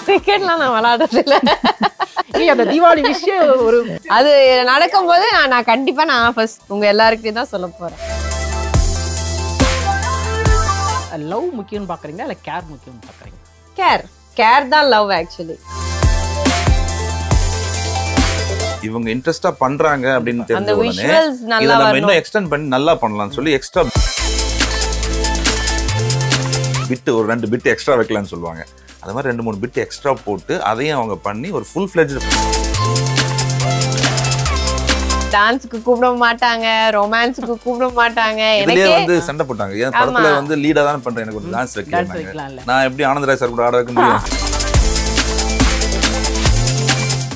கிரிக்கெட்லாம் நான் விளையாடுறது இல்ல. அந்த தீபாவளி விஷயம் ஒரு அது நடக்கும்போது நான் கண்டிப்பா நான் ஃபர்ஸ்ட் உங்க எல்லாருக்கிட்டையும் தான் சொல்ல போறேன். லவ் முக்கியம்னு பாக்குறீங்களா இல்ல கேர் முக்கியம்னு பாக்குறீங்க? கேர் தான் லவ் ஆக்சுவலி. இவங்க இன்ட்ரெஸ்டா பண்றாங்க அப்படின்னு அந்த தெரிஞ்ச உடனே விஷுவல்ஸ் இத நல்லா நம்ம வரணும். இன்னும் எக்ஸ்டெண்ட் பண்ணி நல்லா பண்ணலாம்னு சொல்லி எக்ஸ்ட்ரா பிட் ஒரு 2 பிட் எக்ஸ்ட்ரா வைக்கலாம்னு சொல்லுவாங்க. அது மாதிரி 2-3 பிட் எக்ஸ்ட்ரா போட்டு அதையும் அவங்க பண்ணி ஒரு ஃபுல் ஃப்ளெட்ஜ் டான்ஸ்க்கு கூப்பிட மாட்டாங்க, ரொமான்ஸ்க்கு கூப்பிட மாட்டாங்க. இதுலயே எனக்கே வந்து சண்டை போட்டாங்க. ஏன் படத்துல வந்து லீடா தான் பண்றேன், எனக்கு ஒரு டான்ஸ் வைக்கலாம்ல. நான் எப்படி ஆனந்தராய் சார் கூட ஆட வைக்க முடியும்?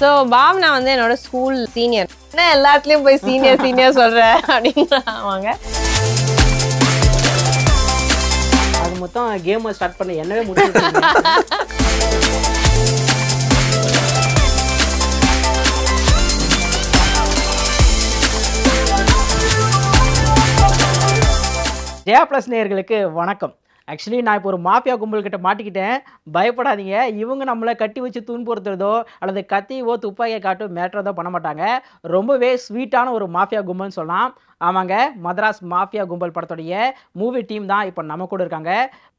ஸோ பாவனா வந்து என்னோட ஸ்கூல் சீனியர். என்ன எல்லாத்துலயும் போய் சீனியர் சொல்ற அப்படின்றாங்க. அது மொத்தம் கேம் ஸ்டார்ட் பண்ண என்னவே முடிச்சிருக்கீங்க. ஜெயா பிளஸ் நேயர்களுக்கு வணக்கம். ஆக்சுவலி நான் இப்போ ஒரு மாஃபியா கும்பல்கிட்ட மாட்டிக்கிட்டேன். பயப்படாதீங்க, இவங்க நம்மளை கட்டி வச்சு துன்புறுத்துறதோ அல்லது கத்தியோ துப்பாக்கியை காட்டோ மேட்ரதோ பண்ண மாட்டாங்க. ரொம்பவே ஸ்வீட்டான ஒரு மாஃபியா கும்பல்னு சொல்லலாம். ஆமாங்க, மதராஸ் மாஃபியா கும்பல் படத்துடைய மூவி டீம் தான் இப்போ நம்ம கூட இருக்காங்க.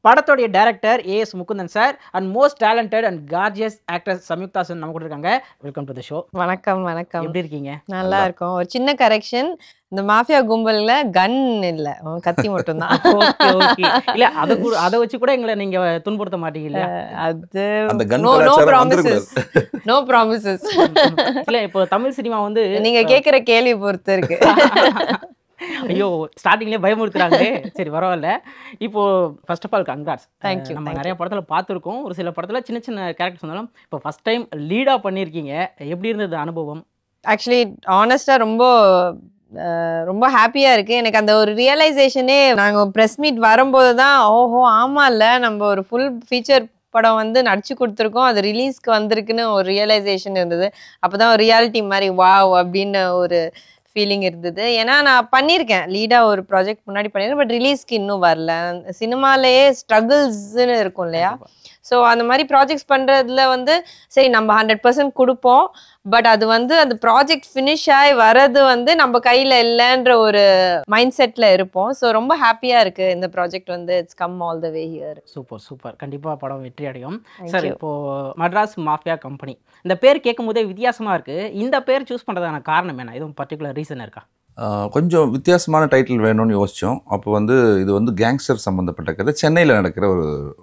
படத்துடைய director AS Mukundan sir and most talented and gorgeous actress Samyuktha sir நம்ம கூட இருக்காங்க. Welcome to the show. வணக்கம். எப்படி இருக்கீங்க? நல்லா இருக்கும். ஒரு சின்ன கரெக்ஷன், இந்த மாஃபியா கும்பல்ல கன் இல்ல, கத்தி மட்டும் தான். இல்ல அதை வச்சு கூட எங்களை நீங்க துன்புறுத்த மாட்டீங்க இல்லையா? அது அந்த கன் நோ ப்ராமிசஸ். இல்ல இப்போ தமிழ் சினிமா வந்து நீங்க கேக்குற கேள்வி பொறுத்து இருக்கு. ஐயோ, ஸ்டார்டிங்லேயே பயமுறுத்துறாங்களே. சரி, பரவாயில்ல. இப்போ first of all congrats. Thank you. நம்ம நிறைய படத்துல பார்த்துருக்கோம். ஒரு சில படத்துல சின்ன சின்ன கேரக்டர்ஸ் வந்தாலும் இப்போ ஃபர்ஸ்ட் டைம் லீடா பண்ணியிருக்கீங்க. எப்படி இருந்தது அனுபவம்? ஆக்சுவலி ஆனஸ்டா ரொம்ப ஹாப்பியா இருக்கு. எனக்கு அந்த ஒரு ரியலைசேஷனே நாங்க ப்ரெஸ் மீட் வரும்போது தான், ஓஹோ ஆமால நம்ம ஒரு ஃபுல் ஃபீச்சர் படம் வந்து நடிச்சு கொடுத்துருக்கோம், அது ரிலீஸ்க்கு வந்திருக்குன்னு ஒரு ரியலைசேஷன் இருந்தது. அப்போதான் ஒரு ரியாலிட்டி மாதிரி வாவ் அப்படின்னு ஒரு ஃபீலிங் இருந்தது. ஏன்னா நான் பண்ணியிருக்கேன், லீடாக ஒரு ப்ராஜெக்ட் முன்னாடி பண்ணியிருக்கேன், பட் ரிலீஸ்க்கு இன்னும் வரல. சினிமாலேயே ஸ்ட்ரகிள்ஸ்ன்னு இருக்கும் இல்லையா? ஸோ அந்த மாதிரி ப்ராஜெக்ட்ஸ் பண்ணுறதுல வந்து சரி நம்ம 100% கொடுப்போம், பட் அது வந்து அந்த ப்ராஜெக்ட் ஃபினிஷ் ஆகி வர்றது வந்து நம்ம கையில் இல்லைன்ற ஒரு மைண்ட் செட்டில் இருப்போம். ஸோ ரொம்ப ஹாப்பியாக இருக்குது இந்த ப்ராஜெக்ட் வந்து it's come all the way here. Super. கண்டிப்பாக படம் வெற்றி அடையும். சார், இப்போது மட்ராஸ் மாஃபியா கம்பெனி இந்த பேர் கேட்கும் போதே வித்தியாசமாக இருக்குது. இந்த பேர் சூஸ் பண்ணுறதான காரணம் என்ன? எதுவும் பர்டிகுலர் ரீசன் இருக்கா? கொஞ்சம் வித்தியாசமான டைட்டில் வேணும்னு யோசித்தோம். அப்போ வந்து இது வந்து கேங்ஸ்டர் சம்மந்தப்பட்ட கதை. சென்னையில் நடக்கிற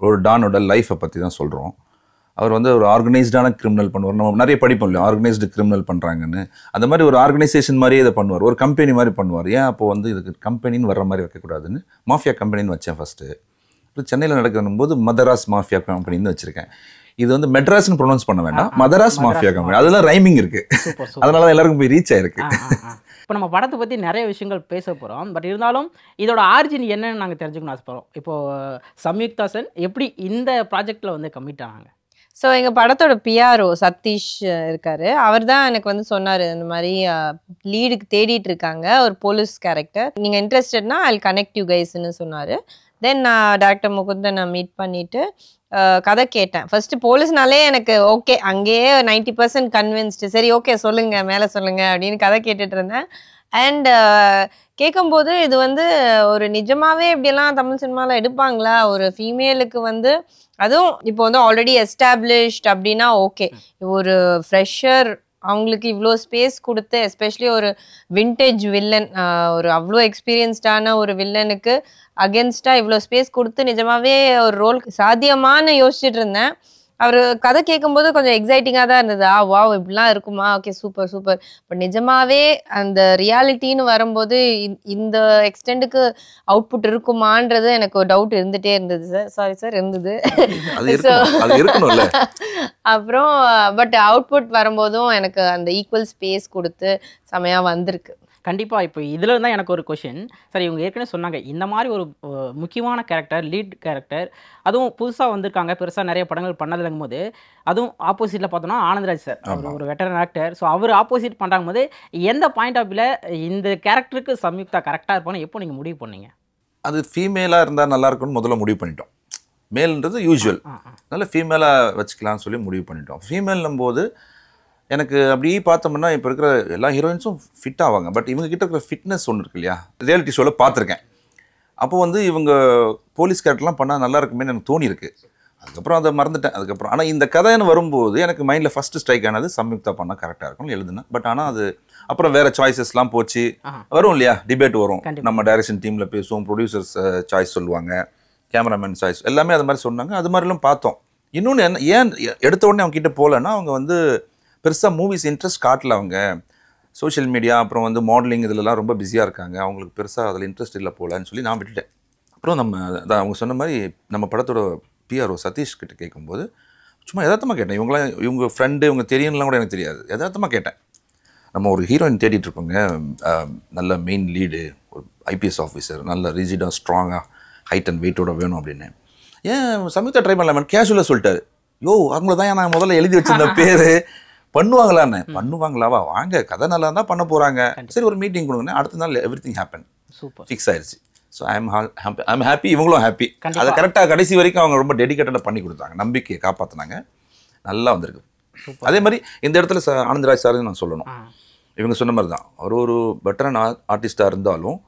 ஒரு டானோட லைஃப்பை பற்றி தான் சொல்கிறோம். அவர் வந்து ஒரு ஆர்கனைஸ்டான கிரிமினல் பண்ணுவார். நம்ம நிறைய படிப்போம் இல்லையா, ஆர்கனைஸ்டு கிரிமினல் பண்ணுறாங்கன்னு. அந்த மாதிரி ஒரு ஆர்கனைசேஷன் மாதிரியே இதை பண்ணுவார், ஒரு கம்பெனி மாதிரி பண்ணுவார். ஏன் அப்போ வந்து இதுக்கு கம்பெனின்னு வர்ற மாதிரி வைக்கக்கூடாதுன்னு மாஃபியா கம்பெனின்னு வச்சேன் ஃபஸ்ட்டு. இப்போ சென்னையில் நடக்கும் போது மதராஸ் மாஃபியா கம்பெனின்னு வச்சுருக்கேன். இது வந்து மெட்ராஸ்ன்னு ப்ரொனவுன்ஸ் பண்ண வேண்டாம், மதராஸ் மாஃபியா கம்பெனி. அதெல்லாம் ரைமிங் இருக்குது, அதனால தான் எல்லாருக்கும் போய் ரீச் ஆயிருக்கு. இப்போ நம்ம படத்தை பற்றி நிறைய விஷயங்கள் பேச போகிறோம். பட் இருந்தாலும் இதோட ஆரிஜின் என்னன்னு நாங்கள் தெரிஞ்சுக்கணும் ஆசைப்படுறோம். இப்போது சம்யுக்தா சென் எப்படி இந்த ப்ராஜெக்டில் வந்து கமிட் ஆனாங்க? ஸோ எங்கள் படத்தோட PRO சதீஷ் இருக்காரு. அவர் தான் எனக்கு வந்து சொன்னார், இந்த மாதிரி லீடுக்கு தேடிட்டு இருக்காங்க ஒரு போலீஸ் கேரக்டர், நீங்கள் இன்ட்ரெஸ்டட்னா ஐ கனெக்ட் யூ கைஸ்ன்னு சொன்னார். தென் நான் டைரக்டர் முகுந்தனை மீட் பண்ணிவிட்டு கதை கேட்டேன். ஃபர்ஸ்ட் போலீஸ்னாலே எனக்கு ஓகே, அங்கேயே 90% கன்வின்ஸ்டு. சரி ஓகே சொல்லுங்கள், மேலே சொல்லுங்கள் அப்படின்னு கதை கேட்டுட்டு இருந்தேன். அண்ட் கேட்கும்போது இது வந்து ஒரு நிஜமாவே இப்படியெல்லாம் தமிழ் சினிமாவில் எடுப்பாங்களா, ஒரு ஃபீமேலுக்கு வந்து அதுவும் இப்போ வந்து ஆல்ரெடி எஸ்டாப்ளிஷ்ட் அப்படின்னா ஓகே, ஒரு ஃப்ரெஷர் அவங்களுக்கு இவ்வளோ ஸ்பேஸ் கொடுத்து, எஸ்பெஷலி ஒரு விண்டேஜ் வில்லன், ஒரு அவ்வளோ எக்ஸ்பீரியன்ஸ்டான ஒரு வில்லனுக்கு அகென்ஸ்டாக இவ்வளோ ஸ்பேஸ் கொடுத்து நிஜமாவே ஒரு ரோல் சாத்தியமானு யோசிச்சுட்டு இருந்தேன். அவர் கதை கேட்கும்போது கொஞ்சம் எக்ஸைட்டிங்காக தான் இருந்தது. வாவ் இப்படிலாம் இருக்குமா, ஓகே சூப்பர். பட் நிஜமாவே அந்த ரியாலிட்டின்னு வரும்போது இந்த எக்ஸ்டெண்டுக்கு அவுட்புட் இருக்குமான்றது எனக்கு ஒரு டவுட் இருந்துகிட்டே இருந்தது சார் இருந்தது. அப்புறம் பட் அவுட்புட் வரும்போதும் எனக்கு அந்த ஈக்குவல் ஸ்பேஸ் கொடுத்து செமையாக வந்திருக்கு. கண்டிப்பாக. இப்போ இதில் தான் எனக்கு ஒரு கொஷின். சரி, இவங்க ஏற்கனவே சொன்னாங்க இந்த மாதிரி ஒரு முக்கியமான கேரக்டர், லீட் கேரக்டர், அதுவும் புதுசாக வந்திருக்காங்க, பெருசாக நிறைய படங்கள் பண்ணதுலங்கும் போது, அதுவும் ஆப்போசிட்டில் பார்த்தோன்னா ஆனந்தராஜ் சார் ஒரு வெட்டரன் ஆக்டர். ஸோ அவர் ஆப்போசிட் பண்ணுறாங்க போது எந்த பாயிண்ட் ஆஃப் வியூவில் இந்த கேரக்டருக்கு சம்யுக்தா கரெக்டாக இருப்பான்னு எப்போ நீங்கள் முடிவு பண்ணீங்க? அது ஃபீமேலாக இருந்தால் நல்லா இருக்கும்னு முதல்ல முடிவு பண்ணிட்டோம். மேல்ன்றது யூஸ்வல், அதனால் ஃபீமேலாக வச்சுக்கலாம்னு சொல்லி முடிவு பண்ணிட்டோம். ஃபீமேல்னும் போது எனக்கு அப்படி பார்த்தோம்னா இப்போ இருக்கிற எல்லா ஹீரோயின்ஸும் ஃபிட் ஆவாங்க. பட் இவங்க கிட்ட இருக்கிற ஃபிட்னஸ் ஒன்று இருக்கு இல்லையா, ரியாலிட்டி ஷோவில் பார்த்துருக்கேன். அப்போ வந்து இவங்க போலீஸ் கேரக்டர்லாம் பண்ணால் நல்லா இருக்குமேனு எனக்கு தோணியிருக்கு. அதுக்கப்புறம் அதை மறந்துட்டேன். அதுக்கப்புறம் ஆனால் இந்த கதைன்னு வரும்போது எனக்கு மைண்டில் ஃபஸ்ட்டு ஸ்ட்ரைக் ஆனது சம்யுக்தா பண்ணால் கரெக்டாக இருக்கும்னு எழுதுனேன். பட் ஆனால் அது அப்புறம் வேறு சாய்ஸஸ்லாம் போச்சு. வரும் இல்லையா, டிபேட் வரும். நம்ம டைரக்ஷன் டீமில் பேசுவோம், ப்ரொடியூசர்ஸ் சாய்ஸ் சொல்லுவாங்க, கேமராமேன் சாய்ஸ், எல்லாமே அது மாதிரி சொன்னாங்க. அது மாதிரிலாம் பார்த்தோம். இன்னொன்று என்ன, ஏன் எடுத்த உடனே அவங்க கிட்டே போகலன்னா, அவங்க வந்து பெருசாக மூவிஸ் இன்ட்ரெஸ்ட் காட்டல. அவங்க சோஷியல் மீடியா அப்புறம் வந்து மாடலிங் இதிலலாம் ரொம்ப பிஸியாக இருக்காங்க, அவங்களுக்கு பெருசாக அதில் இன்ட்ரெஸ்ட் இல்லை போகலன்னு சொல்லி நான் விட்டுட்டேன். அப்புறம் நம்ம அதான் அவங்க சொன்ன மாதிரி நம்ம படத்தோட பிஆர்ஓ சதீஷ் கிட்ட கேட்கும்போது சும்மா யதார்த்தமாக கேட்டேன். இவங்க ஃப்ரெண்டு, இவங்க தெரியும்லாம் கூட எனக்கு தெரியாது. யதார்த்தமாக கேட்டேன், நம்ம ஒரு ஹீரோயின் தேடிட்டு இருக்கோங்க, நல்ல மெயின் லீடு, ஒரு ஐபிஎஸ் ஆஃபீஸர், நல்ல ரிஜிடாக ஸ்ட்ராங்காக ஹைட் அண்ட் வெயிட்டோட வேணும் அப்படின்னு. ஏன் சம்யுக்தா ட்ரை பண்ணலாமே கேஷுவலாக சொல்லிட்டாரு. யோ அவங்கள தான் நான் முதல்ல எழுதி வச்சிருந்த பேர், பண்ணுவாங்களான்னு. பண்ணுவாங்களாவா, வாங்க கதை நல்லா தான் பண்ண போகிறாங்க, சரி ஒரு மீட்டிங் கொடுங்கன்னு. அடுத்த நாள் every thing happen, super fix ஆயிடுச்சு. ஸோ ஐ எம் ஹாப்பி, இவங்களும் ஹாப்பி. அதை கரெக்டாக கடைசி வரைக்கும் அவங்க ரொம்ப டெடிக்கேட்டடாக பண்ணி கொடுத்தாங்க, நம்பிக்கையை காப்பாற்றினாங்க, நல்லா வந்திருக்கு. அதே மாதிரி இந்த இடத்துல ஆனந்தராஜ் சார் நான் சொல்லணும், இவங்க சொன்ன மாதிரி தான் அவர் ஒரு பெட்டரான ஆர்டிஸ்டாக இருந்தாலும்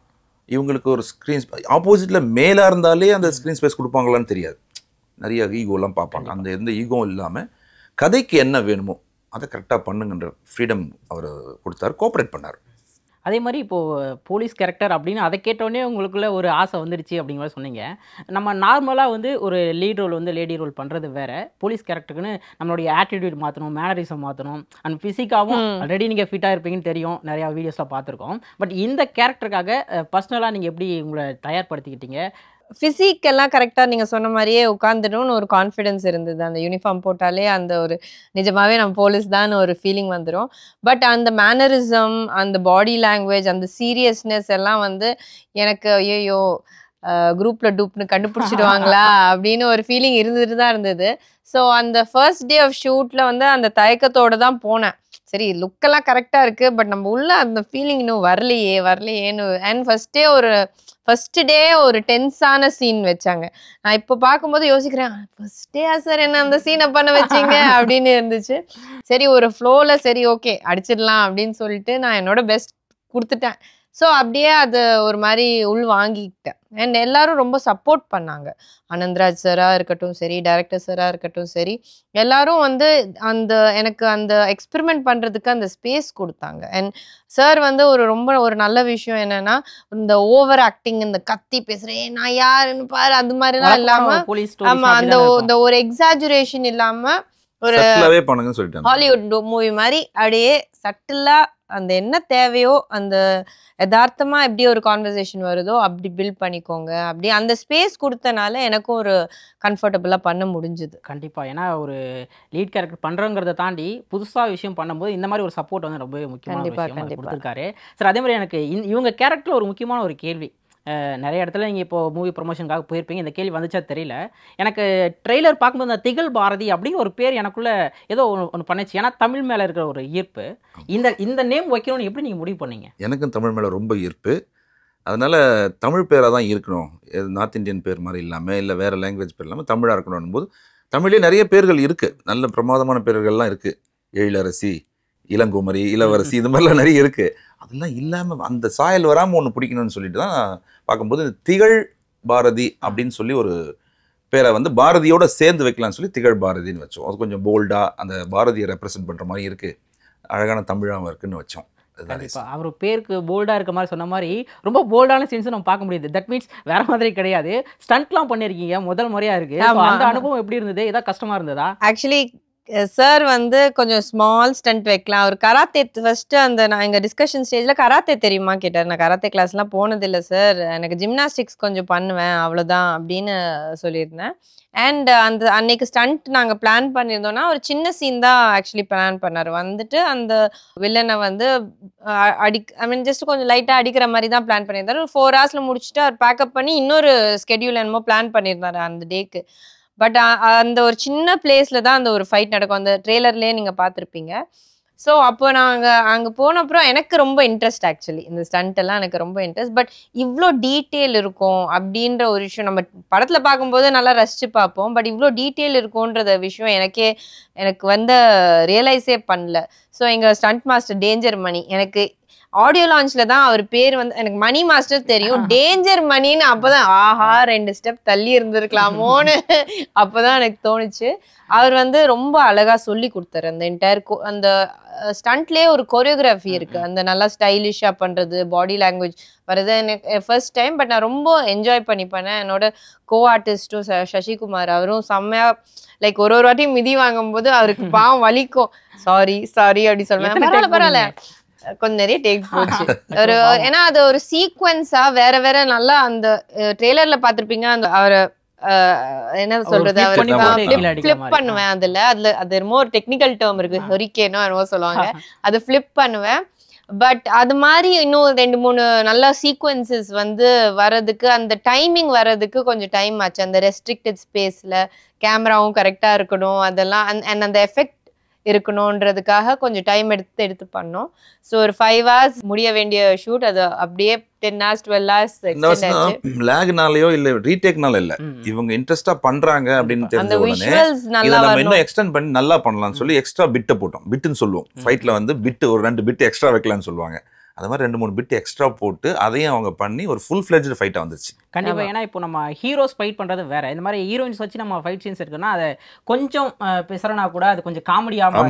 இவங்களுக்கு ஒரு ஸ்க்ரீன் ஆப்போசிட்டில் மேலாக இருந்தாலே அந்த ஸ்க்ரீன் ஸ்பேஸ் கொடுப்பாங்களான்னு தெரியாது. நிறைய ஈகோலாம் பார்ப்பாங்க. அந்த எந்த ஈகோவும் இல்லாமல் கதைக்கு என்ன வேணுமோ அதை கரெக்டாக பண்ணுங்கன்ற ஃப்ரீடம் அவர் கொடுத்தாரு, கோஆப்ரேட் பண்ணார். அதே மாதிரி இப்போது போலீஸ் கேரக்டர் அப்படின்னு அதை கேட்டோடனே உங்களுக்குள்ள ஒரு ஆசை வந்துடுச்சு அப்படிங்கிற சொன்னீங்க. நம்ம நார்மலாக வந்து ஒரு லீட் ரோல் வந்து லேடி ரோல் பண்ணுறது வேறு, போலீஸ் கேரக்டருக்குன்னு நம்மளுடைய ஆட்டிடியூட் மாற்றணும், மேனரிசம் மாற்றணும், அண்ட் ஃபிசிக்காகவும் ஆல்ரெடி நீங்கள் ஃபிட்டாக இருப்பீங்கன்னு தெரியும், நிறையா வீடியோஸ்லாம் பார்த்துருக்கோம். பட் இந்த கேரக்டருக்காக பர்சனலாக நீங்கள் எப்படி உங்களை தயார்படுத்திக்கிட்டீங்க? ஃபிசிக் எல்லாம் கரெக்டாக நீங்கள் சொன்ன மாதிரியே உட்காந்துடணும்னு ஒரு கான்ஃபிடென்ஸ் இருந்தது. அந்த யூனிஃபார்ம் போட்டாலே அந்த ஒரு நிஜமாவே நம்ம போலீஸ் தான் ஒரு ஃபீலிங் வந்துடும். பட் அந்த மேனரிசம், அந்த பாடி லாங்குவேஜ், அந்த சீரியஸ்னஸ் எல்லாம் வந்து எனக்கு ஐயோ குரூப்பில் டூப்னு கண்டுபிடிச்சிடுவாங்களா அப்படின்னு ஒரு ஃபீலிங் இருந்துட்டு தான் இருந்தது. ஸோ அந்த ஃபர்ஸ்ட் டே ஆஃப் ஷூட்டில் வந்து அந்த தயக்கத்தோடு தான் போனேன். சரி லுக்கெல்லாம் கரெக்டாக இருக்குது, பட் நம்ம உள்ள அந்த ஃபீலிங் இன்னும் வரலையேன்னு. அண்ட் ஃபர்ஸ்ட் டே ஒரு டென்ஸான சீன் வச்சாங்க. நான் இப்போ பார்க்கும்போது யோசிக்கிறேன், ஃபர்ஸ்ட் டே சார் என்ன அந்த சீனை பண்ண வச்சிங்க அப்படின்னு இருந்துச்சு. சரி ஒரு ஃப்ளோவில் சரி ஓகே அடிச்சிடலாம் அப்படின்னு சொல்லிட்டு நான் என்னோட பெஸ்ட் கொடுத்துட்டேன். ஸோ அப்படியே அது ஒரு மாதிரி உள் வாங்கிக்கிட்டேன். அண்ட் எல்லாரும் ரொம்ப சப்போர்ட் பண்ணாங்க. ஆனந்தராஜ் சாராக இருக்கட்டும் சரி, டைரக்டர் சாராக இருக்கட்டும் சரி, எல்லாரும் வந்து எனக்கு அந்த எக்ஸ்பெரிமெண்ட் பண்ணுறதுக்கு அந்த ஸ்பேஸ் கொடுத்தாங்க. அண்ட் சார் வந்து ஒரு நல்ல விஷயம் என்னன்னா, இந்த ஓவர் ஆக்டிங், இந்த கத்தி பேசுகிறேன் நான் யாருன்னு பாரு அது மாதிரிலாம் இல்லாமல், ஆமாம் அந்த ஒரு எக்ஸாஜுரேஷன் இல்லாமல் ஒரு ஹாலிவுட் மூவி மாதிரி அப்படியே சட்டிலா அந்த என்ன தேவையோ அந்த யதார்த்தமா எப்படி ஒரு கான்வர்சேஷன் வருதோ அப்படி பில்ட் பண்ணிக்கோங்க. அப்படி அந்த ஸ்பேஸ் கொடுத்தனால எனக்கும் ஒரு கம்ஃபர்டபுளா பண்ண முடிஞ்சது. கண்டிப்பா. ஏன்னா ஒரு லீட் கேரக்டர் பண்றோங்கிறத தாண்டி புதுசா விஷயம் பண்ணும்போது இந்த மாதிரி ஒரு சப்போர்ட் வந்து ரொம்ப முக்கியமான விஷயம் கொடுத்துருக்காரு சார். அதே மாதிரி எனக்கு இவங்க கேரக்டர்ல ஒரு முக்கியமான ஒரு கேள்வி, நிறைய இடத்துல நீங்கள் இப்போ மூவி ப்ரொமோஷனுக்காக போயிருப்பீங்க, இந்த கேள்வி வந்துச்சா தெரியல. எனக்கு ட்ரெய்லர் பார்க்கும்போது அந்த திகழ் பாரதி அப்படின்னு ஒரு பேர் எனக்குள்ள ஏதோ ஒன்று பண்ணிச்சு. ஏன்னா தமிழ் மேலே இருக்கிற ஒரு ஈர்ப்பு, இந்த நேம் வைக்கணும்னு எப்படி நீங்கள் முடிவு பண்ணீங்க? எனக்கும் தமிழ் மேலே ரொம்ப ஈர்ப்பு, அதனால் தமிழ் பேராக தான் இருக்கணும், நார்த் இந்தியன் பேர் மாதிரி இல்லாமல் இல்லை வேறு லாங்குவேஜ் பேர் இல்லாமல் தமிழாக இருக்கணும் போது தமிழ்லேயே நிறைய பேர்கள் இருக்குது, நல்ல பிரமாதமான பேர்கள்லாம் இருக்குது. எழிலரசி, இளங்குமரி, இளவரசி, இது மாதிரிலாம் நிறைய இருக்குது. அதெல்லாம் இல்லாமல் அந்த சாயல் வராமல் ஒன்று பிடிக்கணும்னு சொல்லிட்டு தான் பார்க்கும்போது திகழ் பாரதி அப்படின்னு சொல்லி ஒரு பேரை வந்து பாரதியோட சேர்ந்து வைக்கலாம்னு சொல்லி திகழ் பாரதின்னு வச்சோம். அது கொஞ்சம் போல்டாக அந்த பாரதியை ரெப்ரசென்ட் பண்ணுற மாதிரி இருக்குது, அழகான தமிழாகவும் இருக்குன்னு வச்சோம். அவர் பேருக்கு போல்டாக இருக்க மாதிரி சொன்ன மாதிரி ரொம்ப போல்டான சீன்ஸும் நம்ம பார்க்க முடியுது. தட் மீன்ஸ் வேற மாதிரி கிடையாது, ஸ்டண்ட்லாம் பண்ணியிருக்கீங்க, முதல் முறையாக இருக்குது. அந்த அனுபவம் எப்படி இருந்தது? ஏதாவது கஷ்டமாக இருந்ததா? ஆக்சுவலி சார் வந்து கொஞ்சம் ஸ்மால் ஸ்டண்ட் வைக்கலாம். அவர் கராத்தே ஃபர்ஸ்ட் நான் எங்கள் டிஸ்கஷன் ஸ்டேஜில் கராத்தே தெரியுமா கேட்டார். நான் கராத்தே கிளாஸ்லாம் போனதில்லை சார், எனக்கு ஜிம்னாஸ்டிக்ஸ் கொஞ்சம் பண்ணுவேன் அவ்வளோதான் அப்படின்னு சொல்லியிருந்தேன். அண்ட் அன்னைக்கு ஸ்டண்ட் நாங்கள் பிளான் பண்ணியிருந்தோன்னா ஒரு சின்ன சீன் தான் ஆக்சுவலி பிளான் பண்ணார். வந்துட்டு அந்த வில்லனை வந்து ஜஸ்ட் கொஞ்சம் லைட்டாக அடிக்கிற மாதிரி தான் பிளான் பண்ணியிருந்தார். ஒரு 4 hours முடிச்சுட்டு அவர் பேக்கப் பண்ணி இன்னொரு ஸ்கெடியூல் என்னமோ பிளான் பண்ணியிருந்தார் அந்த டேக்கு. பட் அந்த ஒரு சின்ன பிளேஸ்ல தான் அந்த ஒரு ஃபைட் நடக்கும். அந்த ட்ரெய்லர்லேயே நீங்கள் பார்த்துருப்பீங்க. ஸோ அப்போ நாங்கள் அங்கே போன அப்புறம் எனக்கு ரொம்ப இன்ட்ரெஸ்ட் ஆக்சுவலி இந்த ஸ்டண்ட் எல்லாம் எனக்கு ரொம்ப இன்ட்ரெஸ்ட். பட் இவ்வளோ டீட்டெயில் இருக்கும் அப்படின்ற ஒரு விஷயம் நம்ம படத்தில் பார்க்கும்போது நல்லா ரசிச்சு பார்ப்போம். பட் இவ்வளோ டீட்டெயில் இருக்கும்ன்றத விஷயம் எனக்கு வந்து ரியலைஸே பண்ணல. ஸோ எங்கள் ஸ்டண்ட் மாஸ்டர் டேஞ்சர் மணி, எனக்கு ஆடியோ லான்ச்ல தான் அவர் பேர் வந்து எனக்கு மணி மாஸ்டர் தெரியும், டேஞ்சர் மணின்னு அப்போதான் ஆஹா 2 ஸ்டெப் தள்ளி இருந்திருக்கலாமோன்னு அப்போதான் எனக்கு தோணுச்சு. அவர் வந்து ரொம்ப அழகா சொல்லி கொடுத்தாரு. அந்த என்டையர் அந்த ஸ்டண்ட்லேயே ஒரு கொரியோகிராஃபி இருக்கு, அந்த நல்லா ஸ்டைலிஷா பண்றது, பாடி லாங்குவேஜ் வருது. எனக்கு ஃபர்ஸ்ட் டைம், பட் நான் ரொம்ப என்ஜாய் பண்ணி பண்ணேன். என்னோட கோ ஆர்டிஸ்டும் சசிகுமார், அவரும் செம்மையா லைக் ஒரு வாட்டி மிதி வாங்கும் போது அவருக்கு பாவம் வலிக்கும், சாரி அப்படி சொல்லுவேன். பரவாயில்ல கொஞ்சம் நிறைய டேக் போச்சு. ஒரு ஏன்னா அது ஒரு சீக்வன்ஸா வேற வேற நல்லா அந்த ட்ரெய்லர்ல பாத்திருப்பீங்க. அந்த அவரை என்ன சொல்றது, ஃபிளிப் பண்ணுவேன். அதுல அது என்னமோ ஒரு டெக்னிக்கல் டேர்ம் இருக்கு, ஹரிக்கேனோ என்னமோ சொல்லுவாங்க, அது ஃபிளிப் பண்ணுவேன். பட் அது மாதிரி இன்னும் 2-3 நல்ல சீக்வன்சஸ் வந்து வர்றதுக்கு, அந்த டைமிங் வர்றதுக்கு கொஞ்சம் டைம் ஆச்சு. அந்த ரெஸ்ட்ரிக்டட் ஸ்பேஸ்ல கேமராவும் கரெக்டா இருக்கணும், அதெல்லாம் அந்த எஃபெக்ட் இருக்கணும்ன்றதுக்காக கொஞ்சம் டைம் எடுத்து பண்ணோம். ஸோ ஒரு 5 hours முடிய வேண்டிய ஷூட் அது அப்படியே 10 hours 12 hours எக்ஸ்டெண்ட் ஆச்சு. லேக்னாலயோ இல்ல ரீடேக்னால இல்ல, இவங்க இன்ட்ரெஸ்டா பண்றாங்க அப்படின்னு தெரிஞ்ச உடனே இத நம்ம இன்னும் எக்ஸ்டெண்ட் பண்ணி நல்லா பண்ணலாம்னு சொல்லி எக்ஸ்ட்ரா பிட்ட போட்டோம். பிட்னு சொல்லுவோம் ஃபைட்ல வந்து, பிட் ஒரு 2 பிட் எக்ஸ்ட்ரா வைக்கலாம்னு சொல்லுவாங்க. அது மாதிரி 2-3 பிட் எக்ஸ்ட்ரா போட்டு அதையும் அவங்க பண்ணி ஒரு ஃபுல் ஃபிளெஜ்டு ஃபைட்டா வந்துச்சு. கண்டிப்பா. ஏன்னா இப்போ நம்ம ஹீரோஸ் ஃபைட் பண்றது வேற, இந்த மாதிரி ஹீரோயின்ஸ் வச்சு நம்ம ஃபைட் சீன்ஸ் இருக்குன்னா அதை கொஞ்சம் பேசுறனா கூட அது கொஞ்சம் காமெடியாக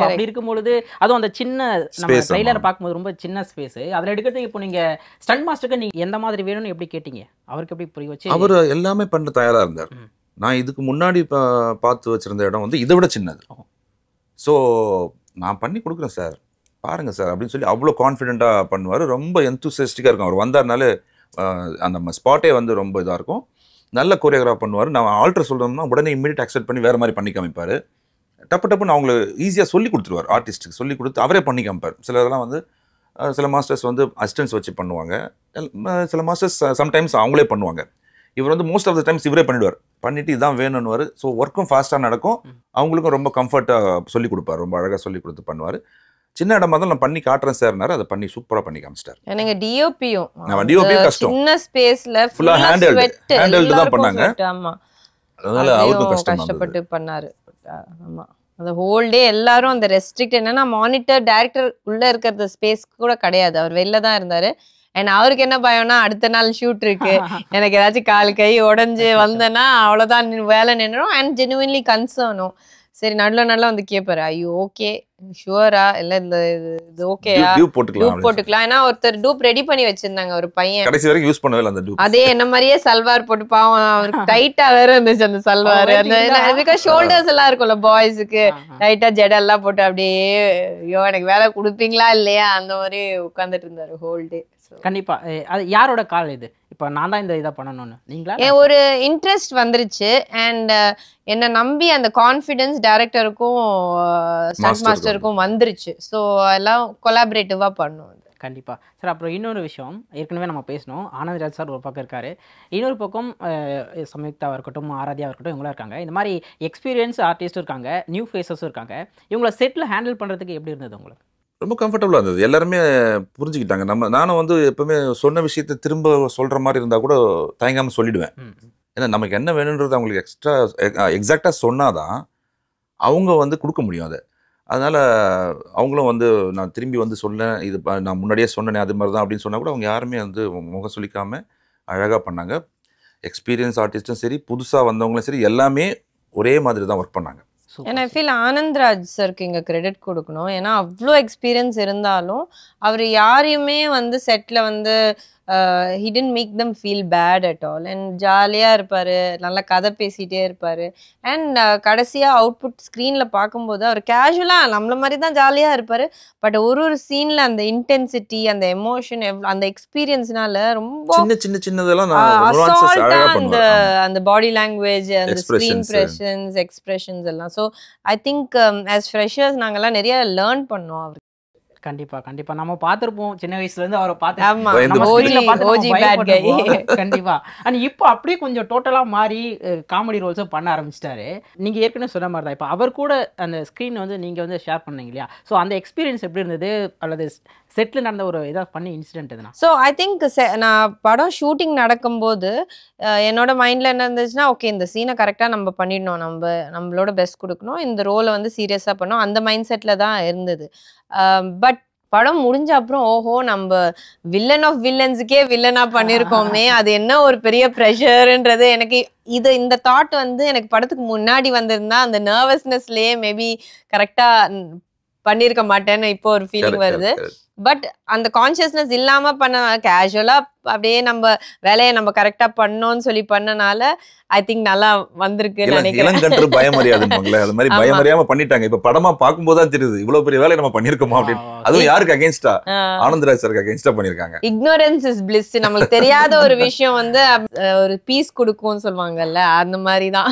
அப்படி இருக்கும்பொழுது, அதுவும் அந்த சின்ன நம்ம ட்ரெய்லர் பார்க்கும்போது ரொம்ப சின்ன ஸ்பேஸ் அதில் எடுக்கிறதுக்கு, இப்போ நீங்க ஸ்டண்ட் மாஸ்டருக்கு நீங்க எந்த மாதிரி வேணும்னு எப்படி கேட்டீங்க, அவருக்கு எப்படி புரிய வச்சு? அவர் எல்லாமே பண்ண தயாரா இருந்தார். நான் இதுக்கு முன்னாடி பார்த்து வச்சிருந்த இடம் வந்து இதை விட சின்னது. ஸோ நான் பண்ணி கொடுக்குறேன் சார், பாருங்க சார் அப்படின்னு சொல்லி அவ்வளோ கான்ஃபிடென்ட்டாக பண்ணுவார். ரொம்ப எந்தூசியஸ்டிக்காக இருக்கும். அவர் வந்தாருனாலே அந்த ஸ்பாட்டே வந்து ரொம்ப இதாக இருக்கும். நல்ல கோரியோகிராஃப் பண்ணுவார். நான் ஆல்டர் சொல்கிறோம்னா உடனே இமீடியட் அக்செப்ட் பண்ணி வேறு மாதிரி பண்ணி காமிப்பார். டப்புன்னு அவங்களுக்கு ஈஸியாக சொல்லி கொடுத்துருவார். ஆர்டிஸ்ட்டுக்கு சொல்லி கொடுத்து அவரே பண்ணி காமிப்பார். சிலதெல்லாம் வந்து சில மாஸ்டர்ஸ் வந்து அசிஸ்டன்ஸ் வச்சு பண்ணுவாங்க, சில மாஸ்டர்ஸ் சம்டைம்ஸ் அவங்களே பண்ணுவாங்க. இவர் வந்து மோஸ்ட் ஆஃப் த டைம்ஸ் இவரே பண்ணிவிடுவார். பண்ணிவிட்டு இதான் வேணும்னுவார். ஸோ ஒர்க்கும் ஃபாஸ்ட்டாக நடக்கும், அவங்களுக்கும் ரொம்ப கம்ஃபர்ட்டாக சொல்லி கொடுப்பார், ரொம்ப அழகாக சொல்லி கொடுத்து பண்ணுவார். சின்ன இடமா தான் நான் பண்ணி காட்டுறேன் சார்னாரு, அதை பண்ணி சூப்பரா பண்ணி காமிச்சிட்டாரு. எனக்கு டிஓபியும் கஷ்டம், சின்ன ஸ்பேஸ்ல ஃபுல்லா ஹேண்டில் தான் பண்ணாங்க. ஆமா, அதனால அவருக்கும் கஷ்டப்பட்டு பண்ணாரு. ஆமா, அந்த ஹோல் டே எல்லாரும் அந்த ரெஸ்ட்ரிக்ட் என்னன்னா மானிட்டர் டைரக்டர் உள்ள இருக்கிற ஸ்பேஸ் கூட கிடையாது, அவர் வெளில தான் இருந்தாரு. அண்ட் அவருக்கு என்ன பயம்னா அடுத்த நாள் ஷூட் இருக்கு, எனக்கு ஏதாச்சும் கால் கை உடஞ்சு வந்தேன்னா அவ்வளவுதான் வேலை நின்றுடும். அண்ட் ஜெனுவின்லி கன்சர்னும். சரி நடுல வந்து கேட்பாரு, ஐயோ ஓகே ஷுவரா இல்ல இந்த இது ஓகேயா, டூப் போட்டுக்கலாம். ஏன்னா ஒருத்தர் டூப் ரெடி பண்ணி வச்சிருந்தாங்க, ஒரு பையன் கடைசி வரைக்கும் யூஸ் பண்ணவே இல்ல அந்த டூப். அதே என்ன மாதிரியே சல்வார் போட்டு பாவம் அவருக்கு டைட்டா வேற இருந்துச்சு அந்த சல்வார். அந்த பிகாஸ் ஷோல்டர்ஸ் எல்லாம் இருக்கும்ல பாய்ஸுக்கு, டைட்டா ஜெடெல்லாம் போட்டு அப்படியே ஐயோ எனக்கு வேலை கொடுப்பீங்களா இல்லையா அந்த மாதிரி உட்கார்ந்துட்டு இருந்தாரு ஹோல் டே. கண்டிப்பா. அது யாரோட கால் இது? இப்போ நான் தான் இந்த இதை பண்ணணும்னு நீங்களா? ஒரு இன்ட்ரெஸ்ட் வந்துருச்சு. அண்ட் என்னை நம்பி அந்த கான்ஃபிடன்ஸ் டைரக்டருக்கும் ஸ்டண்ட் மாஸ்டருக்கும் வந்துருச்சு. ஸோ எல்லாம் கொலாபரேட்டிவா பண்ணும். கண்டிப்பா சார். அப்புறம் இன்னொரு விஷயம், ஏற்கனவே நம்ம பேசணும், ஆனந்த்ராஜ் சார் ஒரு பக்கம் இருக்காரு, இன்னொரு பக்கம் சம்யுக்தாவாக இருக்கட்டும், ஆராத்யா இருக்கட்டும், இவங்களாம் இருக்காங்க. இந்த மாதிரி எக்ஸ்பீரியன்ஸ் ஆர்டிஸ்டும் இருக்காங்க, நியூ ஃபேஸஸும் இருக்காங்க. இவங்களை செட்டில் ஹேண்டில் பண்ணுறதுக்கு எப்படி இருந்தது உங்களுக்கு? ரொம்ப கம்ஃபர்டபுளாக இருந்தது. எல்லாருமே புரிஞ்சுக்கிட்டாங்க. நானும் வந்து எப்பவுமே சொன்ன விஷயத்தை திரும்ப சொல்கிற மாதிரி இருந்தால் கூட தயங்காமல் சொல்லிடுவேன். ஏன்னா நமக்கு என்ன வேணுன்றது அவங்களுக்கு எக்ஸாக்டாக சொன்னாதான் அவங்க வந்து கொடுக்க முடியும் அதை. அதனால் அவங்களும் வந்து நான் திரும்பி வந்து சொன்னேன், இது நான் முன்னாடியே சொன்னேனே அது மாதிரி தான் அப்படின்னு சொன்னால் கூட அவங்க யாருமே வந்து முகம் சொல்லிக்காமல் அழகாக பண்ணாங்க. எக்ஸ்பீரியன்ஸ் ஆர்டிஸ்ட்டும் சரி, புதுசாக வந்தவங்களும் சரி, எல்லாமே ஒரே மாதிரி தான் ஒர்க் பண்ணாங்க. ஏன்னா ஐ ஃபீல் ஆனந்த்ராஜ் சருக்கு இங்கே கிரெடிட் கொடுக்கணும். ஏன்னா அவ்வளோ எக்ஸ்பீரியன்ஸ் இருந்தாலும் அவர் யாரையுமே வந்து செட்டில் வந்து he didn't make them feel bad at all. And ஜாலியாக இருப்பார், நல்லா கதை பேசிகிட்டே இருப்பார். அண்ட் கடைசியாக அவுட்புட் ஸ்க்ரீனில் பார்க்கும்போது அவர் கேஷுவலாக நம்மள மாதிரி தான் ஜாலியாக இருப்பார். பட் ஒரு சின்னில் அந்த இன்டென்சிட்டி, அந்த எமோஷன், அந்த எக்ஸ்பீரியன்ஸ்னால ரொம்ப சின்னதெல்லாம் அந்த பாடி லாங்குவேஜ், அந்த ஸ்க்ரீன் ப்ரெசன்ஸ், எக்ஸ்பிரஷன்ஸ் எல்லாம். So I think as freshers நாங்கள்லாம் நிறைய லேர்ன் பண்ணோம் அவர். கண்டிப்பா கண்டிப்பா நம்ம பார்த்திருப்போம் சின்ன வயசுல இருந்து அவரை பார்த்து ஆமா பயந்து நம்ம ஓஜி screen ல பார்த்து நம்ம ஓஜி பேட் கை பயப்பட்டிருப்போம். கண்டிப்பா அண்ட் இப்போ அப்படியே கொஞ்சம் டோட்டலா மாறி காமெடி ரோல்ஸும் பண்ண ஆரம்பிச்சிட்டாரு. நீங்க ஏற்கனவே சொன்ன மாதிரி தான் இப்போ அவர் கூட அந்த ஸ்க்ரீன் வந்து நீங்க வந்து ஷேர் பண்ணீங்க இல்லையா? ஸோ அந்த எக்ஸ்பீரியன்ஸ் எப்படி இருந்தது? அல்லது செட்ல நடந்த ஒரு இதா பண்ணி இன்சிடென்ட் எதுனா? ஸோ ஐ திங்க் நான் படம் ஷூட்டிங் நடக்கும்போது என்னோட மைண்டில் என்ன இருந்துச்சுன்னா ஓகே இந்த சீனை கரெக்டாக நம்ம பண்ணிடணும், நம்மளோட பெஸ்ட் கொடுக்கணும், இந்த ரோலை வந்து சீரியஸாக பண்ணோம், அந்த மைண்ட் செட்டில் தான் இருந்தது. பட் படம் முடிஞ்ச அப்புறம் ஓஹோ நம்ம வில்லன் ஆஃப் வில்லன்ஸுக்கே வில்லனா பண்ணியிருக்கோமே, அது என்ன ஒரு பெரிய ப்ரெஷர்ன்றது எனக்கு இந்த தாட் வந்து எனக்கு படத்துக்கு முன்னாடி வந்திருந்தா அந்த நர்வஸ்னஸ்லயே மேபி கரெக்டா பண்ணியிருக்க மாட்டேன்னு இப்போ ஒரு ஃபீலிங் வருது. பட் அந்த கான்சியஸ்னஸ் இல்லாம பண்ண கேஷுவலா அப்படியே நம்ம வேலையை நம்ம கரெக்டா பண்ணோம்னு சொல்லி பண்ணனால ஐ திங்க் நல்லா வந்திருக்குன்னு நினைக்கிறேன். இளங்கன்று பயமறியாதுன்னு அது மாதிரி பயமறியாம பண்ணிட்டாங்க. இப்ப படமா பார்க்கும்போது தான் தெரியுது இவ்வளவு பெரிய வேலையை நம்ம பண்ணிருக்கோமா அப்படின்னு. அதுவும் யாருக்கு அகேன்ஸ்டா? ஆனந்தராஜ் சாருக்கு அகேன்ஸ்டா பண்ணிருக்காங்க. Ignorance is bliss. நம்மளுக்கு தெரியாத ஒரு விஷயம் வந்து ஒரு பீஸ் கொடுக்கும்னு சொல்லுவாங்கல்ல, அந்த மாதிரி தான்.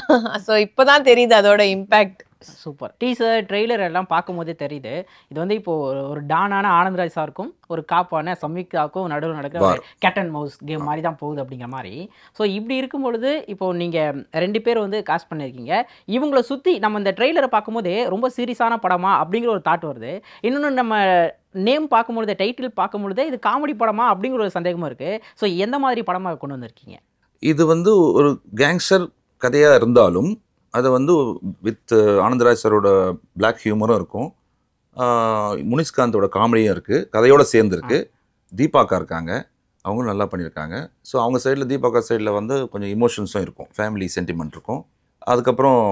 ஸோ இப்போதான் தெரியுது அதோட இம்பாக்ட். சூப்பர். டீசர் ட்ரெய்லர் எல்லாம் பார்க்கும்போதே தெரியுது இது வந்து இப்போ ஒரு டானான ஆனந்தராஜ் சாருக்கும் ஒரு காப்பான சம்யுக்தாவுக்கும் நடுவில் நடக்கிற ஒரு கேட் அண்ட் மவுஸ் கேம் மாதிரி தான் போகுது அப்படிங்கிற மாதிரி. ஸோ இப்படி இருக்கும் பொழுது இப்போ நீங்கள் 2 பேர் வந்து காஸ்ட் பண்ணியிருக்கீங்க. இவங்களை சுற்றி நம்ம இந்த ட்ரெய்லரை பார்க்கும்போதே ரொம்ப சீரியஸான படமா அப்படிங்கிற ஒரு தாட் வருது. இன்னொன்று நம்ம நேம் பார்க்கும்பொழுது டைட்டில் பார்க்கும்பொழுதே இது காமெடி படமா அப்படிங்கிற ஒரு சந்தேகமும் இருக்குது. ஸோ எந்த மாதிரி படமாக கொண்டு வந்திருக்கீங்க? இது வந்து ஒரு கேங்ஸ்டர் கதையாக இருந்தாலும் அதை வந்து வித் ஆனந்தராஜ் சாரோட பிளாக் ஹியூமரும் இருக்கும், முனிஷ்காந்தோட காமெடியும் இருக்குது, கதையோடு சேர்ந்துருக்கு. தீபாக்கா இருக்காங்க, அவங்களும் நல்லா பண்ணியிருக்காங்க. ஸோ அவங்க சைடில் தீபாக்கா சைடில் வந்து கொஞ்சம் இமோஷன்ஸும் இருக்கும், ஃபேமிலி சென்டிமெண்ட் இருக்கும். அதுக்கப்புறம்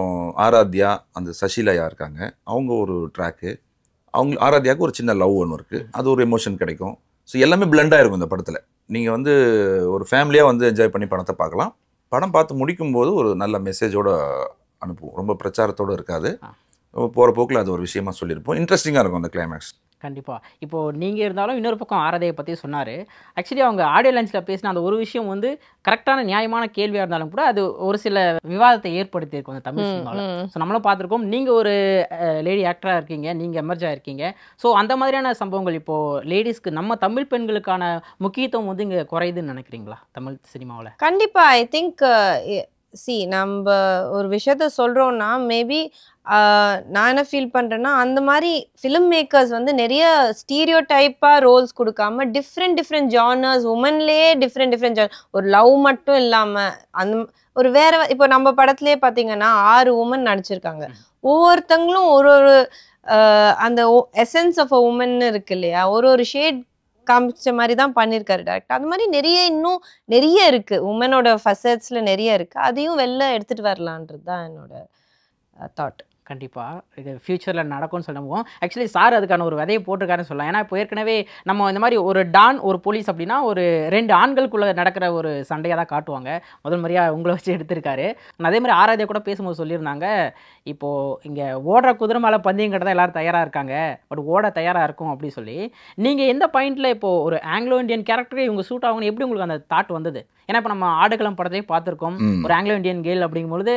ஆராத்யா அந்த சசிலயா இருக்காங்க, அவங்க ஒரு ட்ராக்கு, அவங்க ஆராத்யாவுக்கு ஒரு சின்ன லவ் ஒன்று இருக்குது, அது ஒரு எமோஷன் கிடைக்கும். ஸோ எல்லாமே பிளெண்டாக இருக்கும் இந்த படத்தில். நீங்கள் வந்து ஒரு ஃபேமிலியாக வந்து என்ஜாய் பண்ணி படத்தை பார்க்கலாம். படம் பார்த்து முடிக்கும்போது ஒரு நல்ல மெசேஜோடு அனுப்புவோம், ரொம்ப பிரச்சாரத்தோடு இருக்காது, போகிற போக்கில் அது ஒரு விஷயமா சொல்லியிருப்போம். இன்ட்ரெஸ்டிங்காக இருக்கும் அந்த கிளைமேக்ஸ். கண்டிப்பாக. இப்போது நீங்கள் இருந்தாலும் இன்னொரு பக்கம் ஆராதையை பற்றி சொன்னார். ஆக்சுவலி அவங்க ஆடியோ லான்ச்சில் பேசின அந்த ஒரு விஷயம் வந்து கரெக்டான நியாயமான கேள்வியாக இருந்தாலும் கூட அது ஒரு சில விவாதத்தை ஏற்படுத்தியிருக்கும் அந்த தமிழ் சினிமாவில். ஸோ நம்மளும் பார்த்துருக்கோம். நீங்கள் ஒரு லேடி ஆக்டராக இருக்கீங்க, நீங்கள் எமர்ஜ் ஆகிருக்கீங்க. ஸோ அந்த மாதிரியான சம்பவங்கள் இப்போது லேடிஸ்க்கு நம்ம தமிழ் பெண்களுக்கான முக்கியத்துவம் வந்து இங்கே குறையுதுன்னு நினைக்கிறீங்களா தமிழ் சினிமாவில்? கண்டிப்பாக. ஐ திங்க் நம்ம ஒரு விஷயத்த சொல்கிறோன்னா மேபி நான் என்ன ஃபீல் பண்ணுறேன்னா அந்த மாதிரி ஃபிலிம் மேக்கர்ஸ் வந்து நிறைய ஸ்டீரியோ டைப்பாக ரோல்ஸ் கொடுக்காம டிஃப்ரெண்ட் ஜானர்ஸ் உமன்லேயே டிஃப்ரெண்ட் ஒரு லவ் மட்டும் இல்லாமல் அந்த ஒரு வேற இப்போ நம்ம படத்துலேயே பார்த்தீங்கன்னா 6 உமன் நடிச்சிருக்காங்க. ஒவ்வொருத்தங்களும் ஒரு அந்த எசன்ஸ் ஆஃப் அ உமன் இருக்கு இல்லையா, ஒரு ஷேட் காமிச்ச மாதிரி தான் பண்ணியிருக்காரு டேரக்டர். அது மாதிரி இன்னும் நிறைய இருக்கு, உமனோட ஃபசட்ஸ்ல நிறைய இருக்கு, அதையும் வெளில எடுத்துட்டு வரலான்றது தான் என்னோட தாட். கண்டிப்பாக இது ஃப்யூச்சரில் நடக்கும்னு சொல்லுவோம். ஆக்சுவலி சார் அதுக்கான ஒரு விதையை போட்டிருக்காருன்னு சொல்லலாம். ஏன்னா இப்போ ஏற்கனவே நம்ம இந்த மாதிரி ஒரு டான் ஒரு போலீஸ் அப்படின்னா ஒரு 2 ஆண்களுக்குள்ளே நடக்கிற ஒரு சண்டையாக தான் காட்டுவாங்க. முதல் முறையாக உங்களை வச்சு எடுத்திருக்காரு. அதே மாதிரி ஆராத்யா கூட பேசும்போது சொல்லியிருந்தாங்க, இப்போது இங்கே ஓடுற குதிரை மேலே பந்தயம் கட்ட தான் எல்லோரும் தயாராக இருக்காங்க, பட் ஓட தயாராக இருக்கும் அப்படின்னு சொல்லி. நீங்கள் எந்த பாயிண்டில் இப்போது ஒரு ஆங்கிலோ இந்தியன் கேரக்டரே இவங்க சூட் ஆகணும்னு எப்படி உங்களுக்கு அந்த தாட் வந்தது? ஏன்னா இப்போ நம்ம ஆடுகளம் படத்தையும் பார்த்துருக்கோம், ஒரு ஆங்கிலோ இந்தியன் கேர்ள் அப்படிங்கும்பொழுது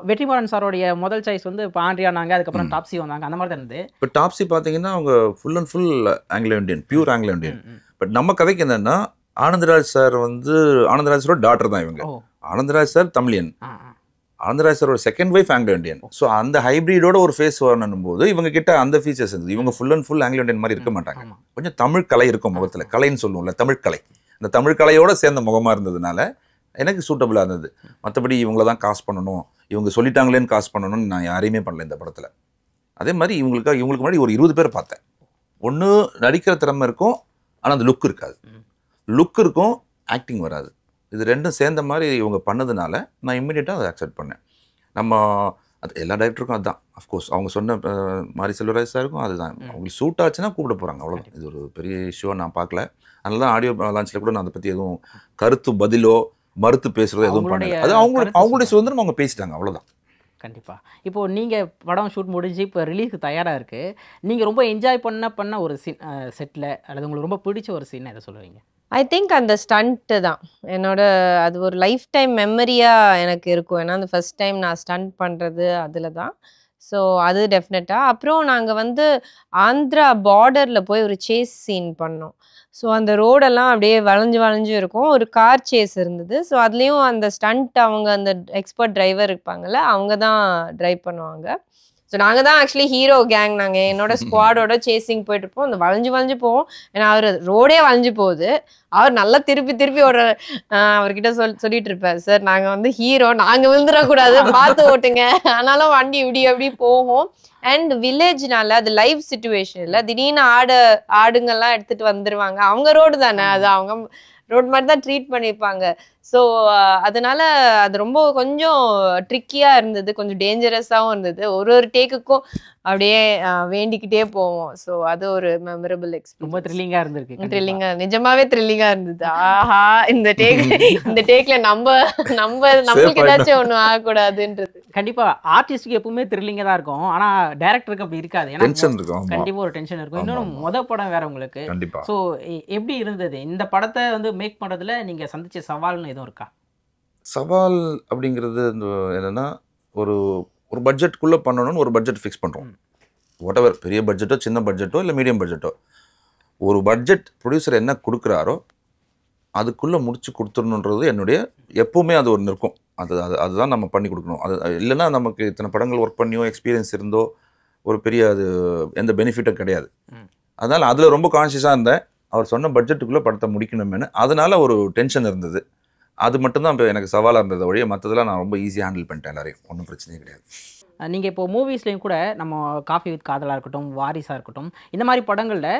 வெற்றிமாறன் சாரோடைய முதல் சாய்ஸ் வந்து இப்போ ஆண்ட்ரியானாங்க, அதுக்கப்புறம் டாப்ஸி வந்தாங்க, அந்த மாதிரி தான் இருந்தது. இப்போ டாப்ஸி பார்த்தீங்கன்னா அவங்க full and full Anglo Indian, pure Anglo Indian. But நம்ம கதைக்கு என்னன்னா ஆனந்தராஜ் சார் வந்து ஆனந்தராஜோட டாட்டர் தான் இவங்க. ஆனந்தராஜ் சார் தமிழியன், ஆனந்தராஜ் சாரோட second wife Anglo Indian. So அந்த ஹைப்ரிடோட ஒரு ஃபேஸ் வரணும் போது இவங்க கிட்ட அந்த ஃபீச்சர்ஸ் இருந்தது. இவங்க full and full Anglo Indian மாதிரி இருக்க மாட்டாங்க, கொஞ்சம் தமிழ் கலை இருக்கும் முகத்தில், கலைன்னு சொல்லுவோம்ல தமிழ் கலை, அந்த தமிழ் கலையோட சேர்ந்த முகமாக இருந்ததுனால எனக்கு சூட்டபுளாக இருந்தது. மற்றபடி இவங்கள தான் காசு பண்ணணும், இவங்க சொல்லிட்டாங்களேன்னு காசு பண்ணணும்னு நான் யாரையுமே பண்ணல இந்த படத்தில். அதே மாதிரி இவங்களுக்கு முன்னாடி ஒரு 20 பேர் பார்த்தேன். ஒன்று நடிக்கிற திறமை இருக்கும், ஆனால் அந்த லுக் இருக்காது, லுக் இருக்கும் ஆக்டிங் வராது. இது ரெண்டும் சேர்ந்த மாதிரி இவங்க பண்ணதுனால நான் இம்மிடியட்டாக அதை அக்செப்ட் பண்ணேன். நம்ம அது எல்லா டைரக்டருக்கும் அதுதான். அஃப்கோர்ஸ் அவங்க சொன்ன மாரி செல்வராஜ் சாருக்கும் அதுதான், அவங்களுக்கு சூட் ஆச்சுன்னா கூப்பிட போகிறாங்க, அவ்வளோதான். இது ஒரு பெரிய இஷ்யூவாக நான் பார்க்கல. அதனால தான் ஆடியோ லான்ச்சில் கூட நான் அதை பற்றி எதுவும் கருத்து பதிலோ மறுத்து பேசுகிறதோ எதுவும் பண்ணல. அது அவங்களுடைய சுதந்திரம், அவங்க பேசிட்டாங்க, அவ்வளோதான். கண்டிப்பாக. இப்போது நீங்கள் படம் ஷூட் முடிஞ்சு இப்போ ரிலீஸுக்கு தயாராக இருக்குது, நீங்கள் ரொம்ப என்ஜாய் பண்ண ஒரு சீன் செட்டில் அல்லது உங்களுக்கு ரொம்ப பிடிச்ச ஒரு சீன் எதை சொல்லுவீங்க? ஐ திங்க் அந்த ஸ்டண்ட்டு தான் அது ஒரு லைஃப் டைம் மெமரியாக எனக்கு இருக்கும். ஏன்னா அந்த ஃபர்ஸ்ட் டைம் நான் ஸ்டண்ட் பண்ணுறது அதில் தான். ஸோ அது டெஃபினட்டாக. அப்புறம் நாங்கள் வந்து ஆந்திரா பார்டரில் போய் ஒரு சேஸ் சீன் பண்ணோம். ஸோ அந்த ரோடெல்லாம் அப்படியே வளைஞ்சு வளைஞ்சு இருக்கும். ஒரு கார் சேஸ் இருந்தது. ஸோ அதுலேயும் அந்த ஸ்டண்ட் அவங்க அந்த எக்ஸ்பர்ட் டிரைவர் இருப்பாங்கல்ல, அவங்க தான் ட்ரைவ் பண்ணுவாங்க. ஸோ நாங்கள் தான் ஆக்சுவலி ஹீரோ கேங். நாங்கள் என்னோட ஸ்குவாடோட சேசிங் போயிட்டுருப்போம். அந்த வளைஞ்சு வளைஞ்சு போவோம். ஏன்னா அவர் ரோடே வளைஞ்சு போகுது. அவர் நல்லா திருப்பி திருப்பி ஒரு அவர்கிட்ட சொல்லிட்டு இருப்பார், சார் நாங்கள் வந்து ஹீரோ, நாங்கள் விழுந்துடக்கூடாது, பார்த்து ஓட்டுங்க. ஆனாலும் வண்டி இப்படி அப்படி போகும். அண்ட் வில்லேஜ்னால அது லைவ் சிச்சுவேஷன் இல்லை, திடீர்னு ஆடுங்கள்லாம் எடுத்துட்டு வந்துருவாங்க. அவங்க ரோடு தானே, அது அவங்க ரோட் மாதிரி தான் ட்ரீட் பண்ணியிருப்பாங்க. ஸோ அதனால அது ரொம்ப கொஞ்சம் ட்ரிக்கியாக இருந்தது, கொஞ்சம் டேஞ்சரஸாகவும் இருந்தது. ஒரு டேக்குக்கும் அப்படியே வேண்டிக்கிட்டே போவோம். ஸோ அது ஒரு மெமரபிள் எக்ஸ்பீரியன்ஸ். ரொம்ப த்ரில்லிங்காக இருந்திருக்கு. த்ரில்லிங்காக, நிஜமாவே த்ரில்லிங்காக இருந்தது. ஆஹா, இந்த டேக்ல நம்மளுக்கு ஏதாச்சும் ஒன்று ஆகக்கூடாதுன்றது. கண்டிப்பா ஆர்டிஸ்டுக்கு எப்பவுமே த்ரில்லிங்காக தான் இருக்கும். ஆனா டைரக்டருக்கு அப்படி இருக்காது. ஏன்னா கண்டிப்பா ஒரு டென்ஷன் இருக்கும். இன்னொன்று படம் வேற உங்களுக்கு. ஸோ எப்படி இருந்தது இந்த படத்தை வந்து மேக் பண்றதுல நீங்க சந்திச்ச சவால்னு எதுவும் இருக்கா? சவால் அப்படிங்கிறது என்னன்னா, ஒரு ஒரு பட்ஜெட்டுக்குள்ளே பண்ணணும்னு ஒரு பட்ஜெட் ஃபிக்ஸ் பண்ணுறோம். வாட்டெவர், பெரிய பட்ஜெட்டோ சின்ன பட்ஜெட்டோ இல்லை மீடியம் பட்ஜெட்டோ, ஒரு பட்ஜெட் ப்ரொடியூசர் என்ன கொடுக்குறாரோ அதுக்குள்ளே முடிச்சு கொடுத்துடணுன்றது என்னுடைய எப்போவுமே அது ஒன்று இருக்கும். அதுதான் நம்ம பண்ணி கொடுக்கணும். அது இல்லைன்னா நமக்கு இத்தனை படங்கள் ஒர்க் பண்ணியோ எக்ஸ்பீரியன்ஸ் இருந்தோ ஒரு பெரிய அது எந்த பெனிஃபிட்டும் கிடையாது. அதனால் அதில் ரொம்ப கான்ஷியஸாக இருந்தேன். அவர் சொன்ன பட்ஜெட்டுக்குள்ளே படத்தை முடிக்கணுமேனு. அதனால ஒரு டென்ஷன் இருந்தது. அது மட்டும்தான் இப்போ எனக்கு சவாலாக இருந்ததை வழியே மற்றதெல்லாம் நான் ரொம்ப ஈஸியாக ஹேண்டில் பண்ணிட்டேன். எல்லாரையும் ஒன்றும் பிரச்சனையே கிடையாது. நீங்கள் இப்போ மூவிஸ்லேயும் கூட நம்ம காஃபி வித் காதலாக இருக்கட்டும், வாரிசாக இருக்கட்டும், இந்த மாதிரி படங்களில்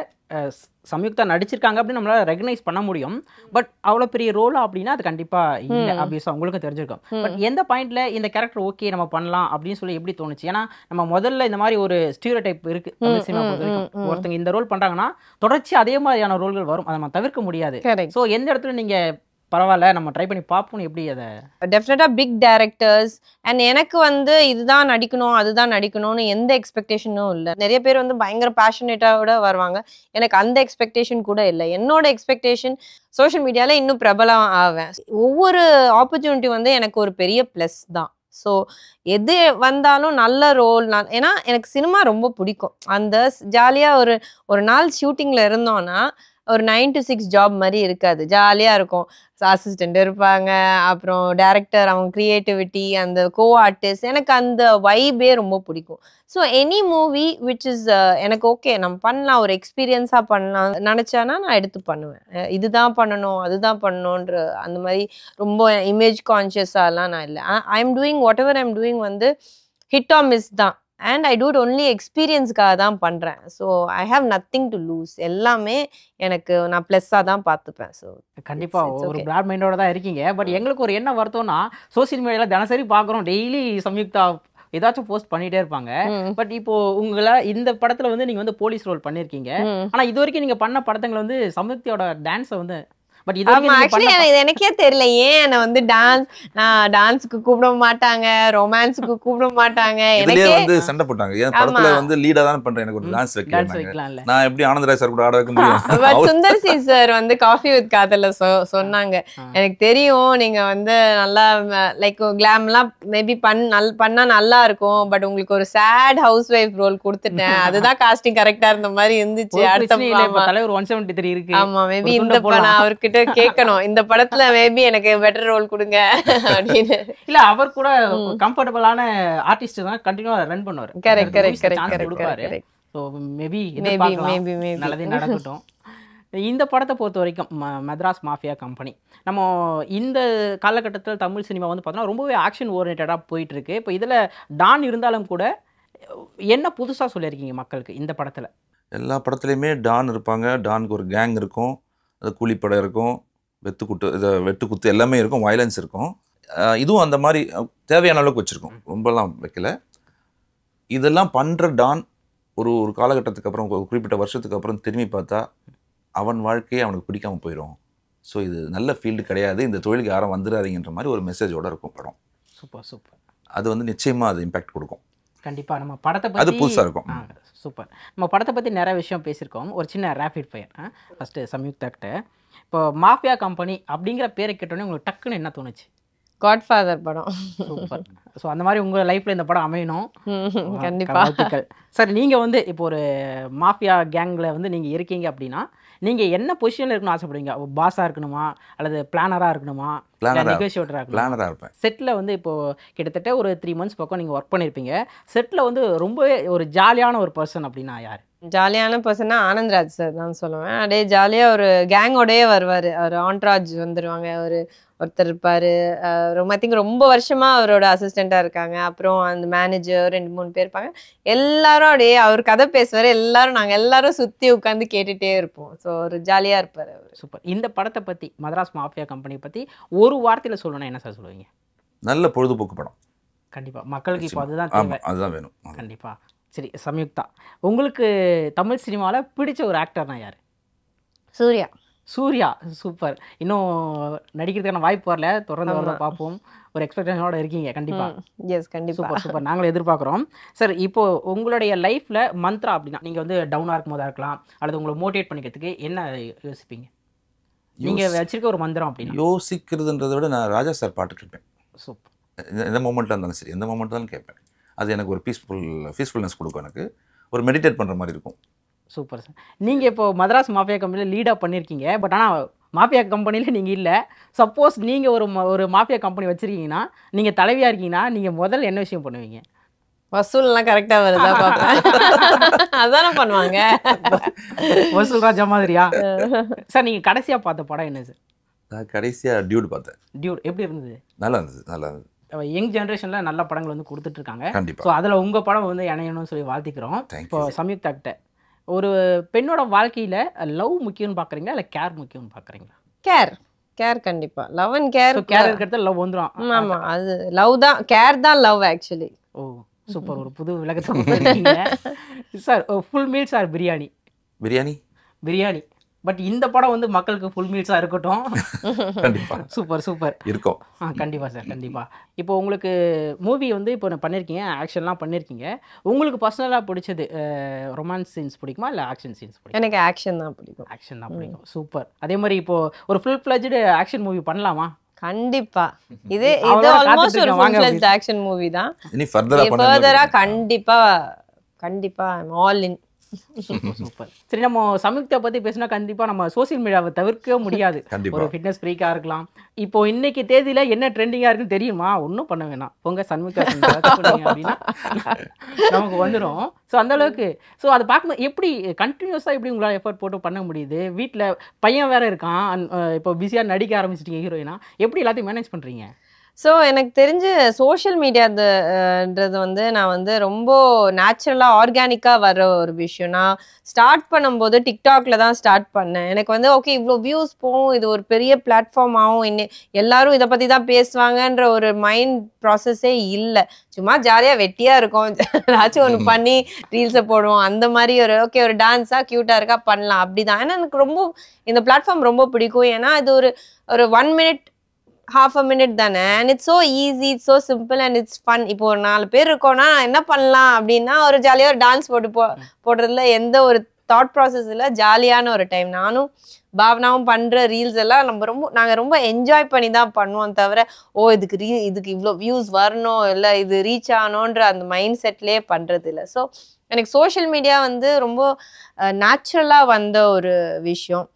சம்யுக்தா நடிச்சிருக்காங்க அப்படின்னு நம்மளால் ரெகனைஸ் பண்ண முடியும். பட் அவ்வளோ பெரிய ரோலாக அப்படின்னா அது கண்டிப்பாக இல்லை. ஆப்வியஸாக உங்களுக்கும் தெரிஞ்சிருக்கும். பட் எந்த பாயிண்ட்டில் இந்த கேரக்டர் ஓகே நம்ம பண்ணலாம் அப்படின்னு சொல்லி எப்படி தோணுச்சு? ஏன்னா நம்ம முதல்ல இந்த மாதிரி ஒரு ஸ்டீரியோடைப் இருக்குது தமிழ் சினிமா பொறுத்த வரைக்கும். ஒருத்தங்க இந்த ரோல் பண்ணுறாங்கன்னா தொடர்ச்சி அதே மாதிரியான ரோல்கள் வரும். அதை நம்ம தவிர்க்க முடியாது. ஸோ எந்த இடத்துல நீங்கள் பரவாயில்ல நம்ம ட்ரை பண்ணி பார்ப்போம் எப்படி அதை? டெஃபினட்டா பிக் டைரக்டர்ஸ் அண்ட் எனக்கு வந்து இதுதான் நடிக்கணும் அதுதான் நடிக்கணும்னு எந்த எக்ஸ்பெக்டேஷனும் இல்லை. நிறைய பேர் வந்து பயங்கர பேஷனேட்டாவோட வருவாங்க. எனக்கு அந்த எக்ஸ்பெக்டேஷன் கூட இல்லை. என்னோட எக்ஸ்பெக்டேஷன் சோஷியல் மீடியாவில் இன்னும் பிரபலம் ஆவேன். ஒவ்வொரு ஆப்பர்ச்சுனிட்டி வந்து எனக்கு ஒரு பெரிய ப்ளஸ் தான். ஸோ எது வந்தாலும் நல்ல ரோல், ஏன்னா எனக்கு சினிமா ரொம்ப பிடிக்கும். அந்த ஜாலியாக ஒரு நாள் ஷூட்டிங்கில் இருந்தோன்னா ஒரு 9 to 6 ஜாப் மாதிரி இருக்காது. ஜாலியாக இருக்கும். அசிஸ்டண்ட் இருப்பாங்க, அப்புறம் டைரக்டர், அவங்க க்ரியேட்டிவிட்டி, அந்த கோ ஆர்டிஸ்ட், எனக்கு அந்த வைபே ரொம்ப பிடிக்கும். So any movie which is எனக்கு ஓகே நம்ம பண்ணலாம், ஒரு எக்ஸ்பீரியன்ஸாக பண்ணலாம் நினச்சானா நான் எடுத்து பண்ணுவேன். இதுதான் பண்ணணும் அதுதான் பண்ணணுன்ற அந்த மாதிரி ரொம்ப இமேஜ் கான்ஷியஸாலாம் நான் இல்லை. I am doing whatever I am doing வந்து ஹிட் ஆர் மிஸ் தான். And I do it only எக்ஸ்பீரியன்ஸ்க்காக தான் பண்ணுறேன். So I have nothing to lose. எல்லாமே எனக்கு நான் ப்ளஸ்ஸாக தான் பார்த்துப்பேன். ஸோ கண்டிப்பாக ஒரு பிராட் மைண்டோட தான் இருக்கீங்க. பட் எங்களுக்கு ஒரு என்ன வருத்தம்னா, சோசியல் மீடியாவில் தினசரி பார்க்குறோம், டெய்லி சம்யுக்தா ஏதாச்சும் போஸ்ட் பண்ணிட்டே இருப்பாங்க. பட் இப்போ உங்களை இந்த படத்தில் வந்து நீங்கள் வந்து போலீஸ் ரோல் பண்ணியிருக்கீங்க. ஆனால் இது வரைக்கும் நீங்கள் பண்ண படத்துங்களை வந்து சம்யுக்தியோட டான்ஸை வந்து பட் இது எனக்கே தெரியல ஏன் என்ன வந்து டான்ஸ்க்கு கூப்பிட மாட்டாங்க, ரொமான்ஸ்க்கு கூப்பிட மாட்டாங்க. எனக்கே வந்து சண்டை போட்டாங்க. ஏன் படத்துல வந்து லீடா தான் பண்றேன், எனக்கு ஒரு டான்ஸ் வைக்கலாம்ல, நான் எப்படி ஆனந்தராய் சார் கூட ஆட வைக்க முடியும்? பட் சுந்தர் சி சார் வந்து காஃபி வித் காதல்ல சொன்னாங்க, எனக்கு தெரியும் நீங்க வந்து நல்லா லைக் கிளாம்லாம் மேபி பண்ணா நல்லா இருக்கும், பட் உங்களுக்கு ஒரு சேட் ஹவுஸ் வைஃப் ரோல் கொடுத்துட்டேன், அதுதான் காஸ்டிங் கரெக்டா இருந்த மாதிரி இருந்துச்சு. அடுத்த தலைவர் 173 இருக்கு. ஆமா, மேபி இந்த படம் அவருக்கு கேட்கணும், இந்த படத்துல மேபி எனக்கு பெட்டர் ரோல் கொடுங்க அப்படின்னு. இல்ல அவர் கூட கம்ஃபர்டபிளான ஆர்டிஸ்ட் தான் கண்டினியூவா ரன் பண்ணுவார். Correct correct correct. So maybe நல்லதே நடக்கட்டும். இந்த படத்தை பொறுத்த வரைக்கும் மெட்ராஸ் மாஃபியா கம்பெனி, நம்ம இந்த காலகட்டத்தில் தமிழ் சினிமா வந்து பார்த்தோன்னா ரொம்பவே ஆக்ஷன் ஓரியன்டாக போயிட்டு இருக்கு. இப்போ இதில் டான் இருந்தாலும் கூட என்ன புதுசாக சொல்லியிருக்கீங்க மக்களுக்கு இந்த படத்தில்? எல்லா படத்துலையுமே டான் இருப்பாங்க, டானுக்கு ஒரு கேங் இருக்கும், அது கூலிப்படை இருக்கும், வெட்டுக்குத்து எல்லாமே இருக்கும், வயலன்ஸ் இருக்கும். இதுவும் அந்த மாதிரி தேவையான அளவுக்கு வச்சுருக்கோம், ரொம்பலாம் வைக்கல. இதெல்லாம் பண்ணுற டான் ஒரு காலகட்டத்துக்கு அப்புறம், ஒரு குறிப்பிட்ட வருஷத்துக்கு அப்புறம் திரும்பி பார்த்தா அவன் வாழ்க்கையே அவனுக்கு பிடிக்காமல் போயிடும். ஸோ இது நல்ல ஃபீல்டு கிடையாது, இந்த தொழிலுக்கு யாரும் வந்துடாதீங்கன்ற மாதிரி ஒரு மெசேஜோடு இருக்கும் படம். Super super. அது வந்து நிச்சயமாக அது இம்பேக்ட் கொடுக்கும். கண்டிப்பாக நம்ம படத்தை பற்றி அது புதுசாக இருக்கும். சூப்பர். நம்ம படத்தை பற்றி நிறைய விஷயம் பேசியிருக்கோம். ஒரு சின்ன ரேபிட் ஃபயர். ஃபஸ்ட்டு சம்யுக்தா கிட்ட, இப்போ மாஃபியா கம்பெனி அப்படிங்கிற பேரை கேட்டோன்னே உங்களுக்கு டக்குன்னு என்ன தோணுச்சு? காட்ஃபாதர் படம். சூப்பர். ஸோ அந்த மாதிரி உங்கள் லைஃப்பில் இந்த படம் அமையணும். கண்டிப்பா. வாழ்த்துக்கள். சார் நீங்கள் வந்து இப்போ ஒரு மாஃபியா கேங்கில் வந்து நீங்கள் இருக்கீங்க அப்படின்னா நீங்கள் என்ன பொசிஷனில் இருக்கணும்னு ஆசைப்படுவீங்க? பாஸாக இருக்கணுமா, அல்லது பிளானராக இருக்கணுமா, நெகோசியேட்டராக இருக்கணுமா? பிளானராக இருப்பேன். செட்டில் வந்து இப்போது கிட்டத்தட்ட ஒரு 3 months பக்கம் நீங்கள் ஒர்க் பண்ணியிருப்பீங்க. செட்டில் வந்து ரொம்பவே ஒரு ஜாலியான ஒரு பர்சன் அப்படின்னா யார்? ஜாலியான பர்சனா ஆனந்த்ராஜ் சார் தான் சொல்லுவேன். அப்படியே ஜாலியாக ஒரு கேங்கோடயே வருவார். அவர் ஆண்ட்ராஜ் வந்துடுவாங்க. ஒருத்தர் இருப்பார், ஐ திங்க் ரொம்ப வருஷமாக அவரோட அசிஸ்டண்ட்டாக இருக்காங்க. அப்புறம் அந்த மேனேஜர் 2-3 பேர் இருப்பாங்க. எல்லாரும் அப்படியே அவர் கதை பேசுவார். நாங்கள் எல்லாரும் சுற்றி உட்காந்து கேட்டுகிட்டே இருப்போம். ஸோ ஒரு ஜாலியாக இருப்பார் அவர். சூப்பர். இந்த படத்தை பற்றி, மதராஸ் மாஃபியா கம்பெனி பற்றி ஒரு வார்த்தையில் சொல்லணும்னா என்ன சார் சொல்லுவீங்க? நல்ல பொழுதுபோக்கு படம். கண்டிப்பாக மக்களுக்கு இப்போ அதுதான் தேவை. அதுதான் வேணும். கண்டிப்பாக. சரி சம்யுக்தா, உங்களுக்கு தமிழ் சினிமாவில் பிடிச்ச ஒரு ஆக்டர்னா யார்? சூர்யா. சூர்யா. சூப்பர். இன்னும் நடிக்கிறதுக்கான வாய்ப்பு வரல, தொடர்ந்து வரத பார்ப்போம். ஒரு எக்ஸ்பெக்டேஷனோட இருக்கீங்க. கண்டிப்பாக. எஸ், கண்டிப்பாக. Super super. நாங்களும் எதிர்பார்க்குறோம். சார், இப்போது உங்களுடைய லைஃப்பில் மந்த்ரா அப்படின்னா நீங்கள் வந்து டவுனாக இருக்கும் போதாக இருக்கலாம், அல்லது உங்களை மோட்டிவேட் பண்ணிக்கிறதுக்கு என்ன யோசிப்பீங்க? நீங்கள் வச்சிருக்க ஒரு மந்திரம் அப்படின்னா? யோசிக்கிறதுன்றதை விட நான் ராஜா சார் பாட்டு கேட்பேன். சூப்பர். எந்த மூமெண்ட்டாக இருந்தாலும் சரி, எந்த மூமெண்ட் தான் கேட்பேன். அது எனக்கு ஒரு பீஸ்ஃபுல்னஸ் கொடுக்கும். எனக்கு ஒரு மெடிடேட் பண்ணுற மாதிரி இருக்கும். Super sir. நீங்கள் இப்போ மதராஸ் மாஃபியா கம்பெனியில் லீடாக பண்ணியிருக்கீங்க. பட் ஆனால் மாஃபியா கம்பெனியில் நீங்கள் இல்லை. சப்போஸ் நீங்கள் ஒரு மாஃபியா கம்பெனி வச்சுருக்கீங்கன்னா, நீங்கள் தலைவியாக இருக்கீங்கன்னா, நீங்கள் முதல்ல என்ன விஷயம் பண்ணுவீங்க? வசூல்லாம் கரெக்டாக வருதா பார்ப்பேன். அதானே பண்ணுவாங்க. வசூல் ராஜா மாதிரியா? சார், நீங்கள் கடைசியாக பார்த்த படம் என்ன சார்? நான் கடைசியாக டியூட் பார்த்தேன். டியூட் எப்படி இருந்தது? நல்லா இருந்தது. யங் ஜென்ரேஷனில் நல்ல படங்கள் வந்து கொடுத்துட்ருக்காங்க. கண்டிப்பாக. ஸோ அதில் உங்கள் படம் வந்து இணையணும்னு சொல்லி வாழ்த்திக்கிறோம். இப்போ சம்யுக்தா கிட்ட, ஒரு பெண்ணோட வாழ்க்கையில் லவ் முக்கியம்னு பார்க்குறீங்களா, இல்லை கேர் முக்கியம்னு பார்க்குறீங்களா? கேர் கண்டிப்பாக. Love and care. கேர் இருக்கிறது லவ் வந்துடும். ஆமாம், அது லவ் தான். கேர் தான் லவ் ஆக்சுவலி. ஓ சூப்பர். ஒரு புது விளக்கத்தை sir. Full meals or biryani? Biryani. But இந்த படம் வந்து மக்களுக்கு ஃபுல் மீல்ஸாக இருக்கட்டும். கண்டிப்பாக. சூப்பர் இருக்கும். கண்டிப்பாக சார், கண்டிப்பாக. இப்போ உங்களுக்கு மூவி வந்து இப்போ பண்ணியிருக்கீங்க, ஆக்ஷன்லாம் பண்ணியிருக்கீங்க. உங்களுக்கு பர்சனலாக பிடிச்சது ரொமான்ஸ் சீன்ஸ் பிடிக்குமா, இல்லை ஆக்ஷன் சீன்ஸ் பிடிக்கும்? எனக்கு ஆக்ஷன் தான் பிடிக்கும். ஆக்ஷன் தான் பிடிக்கும். சூப்பர். அதே மாதிரி இப்போ ஒரு ஃபுல் ஃப்ளெஜ்டு ஆக்ஷன் மூவி பண்ணலாமா? கண்டிப்பா. இது ஆல்மோஸ்ட் ஒரு ஃபுல் ஃப்ளெஜ்டு ஆக்ஷன் மூவி தான். இனி ஃபர்தரா கண்டிப்பா ஐ அம் ஆல் இன். சூப்பர். சரி, நம்ம சம்யுக்தா பத்தி பேசினா கண்டிப்பா நம்ம சோசியல் மீடியாவை தவிர்க்கவே முடியாது. ஒரு ஃபிட்னஸ் ஃப்ரீக்கா இருக்கலாம். இப்போ இன்னைக்கு தேதியில என்ன ட்ரெண்டிங்கா இருக்குன்னு தெரியுமா? ஒன்றும் பண்ண வேணாம், உங்க சம்யுக்தா அப்படின்னா நமக்கு வந்துடும். ஸோ அந்த அளவுக்கு. ஸோ அதை பார்க்கும்போது எப்படி கண்டினியூஸாக எப்படி உங்களால் எஃபர்ட் போட்டு பண்ண முடியுது? வீட்டில் பையன் வேற இருக்கான், இப்போ பிஸியாக நடிக்க ஆரம்பிச்சிட்டீங்க ஹீரோயினா, எப்படி எல்லாத்தையும் மேனேஜ் பண்ணுறீங்க? ஸோ எனக்கு தெரிஞ்சு சோஷியல் மீடியான்றது வந்து நான் வந்து ரொம்ப நேச்சுரலாக ஆர்கானிக்காக வர ஒரு விஷயம். நான் ஸ்டார்ட் பண்ணும்போது டிக்டாக்ல தான் ஸ்டார்ட் பண்ணேன். எனக்கு வந்து ஓகே இவ்வளோ வியூஸ் போகும், இது ஒரு பெரிய பிளாட்ஃபார்ம் ஆகும், எல்லாரும் இதை பற்றி தான் பேசுவாங்கன்ற ஒரு மைண்ட் ப்ராசஸே இல்லை. சும்மா ஜாலியாக வெட்டியாக இருக்கும், ஏதாச்சும் ஒன்று பண்ணி ரீல்ஸை போடுவோம், அந்த மாதிரி ஒரு டான்ஸாக க்யூட்டாக இருக்கா பண்ணலாம், அப்படி தான். ஏன்னா எனக்கு ரொம்ப இந்த பிளாட்ஃபார்ம் ரொம்ப பிடிக்கும். ஏன்னா இது ஒரு 1 minute half a minute தானே, and it's so easy, it's so simple and it's fun. இப்போ ஒரு 4 பேர் இருக்கோம்னா என்ன பண்ணலாம் அப்படின்னா ஒரு ஜாலியாக ஒரு டான்ஸ் போடுறதுல எந்த ஒரு தாட் ப்ராசஸ் இல்லை, ஜாலியான ஒரு டைம். நானும் பாவனாவும் பண்ணுற ரீல்ஸ் எல்லாம் நாங்கள் ரொம்ப என்ஜாய் பண்ணி தான் பண்ணுவோம். தவிர இதுக்கு இவ்வளோ வியூஸ் வரணும், இல்லை இது ரீச் ஆகணுன்ற அந்த மைண்ட் செட்லேயே பண்ணுறது இல்லை. ஸோ எனக்கு சோஷியல் மீடியா வந்து ரொம்ப நேச்சுரலாக வந்த ஒரு விஷயம்.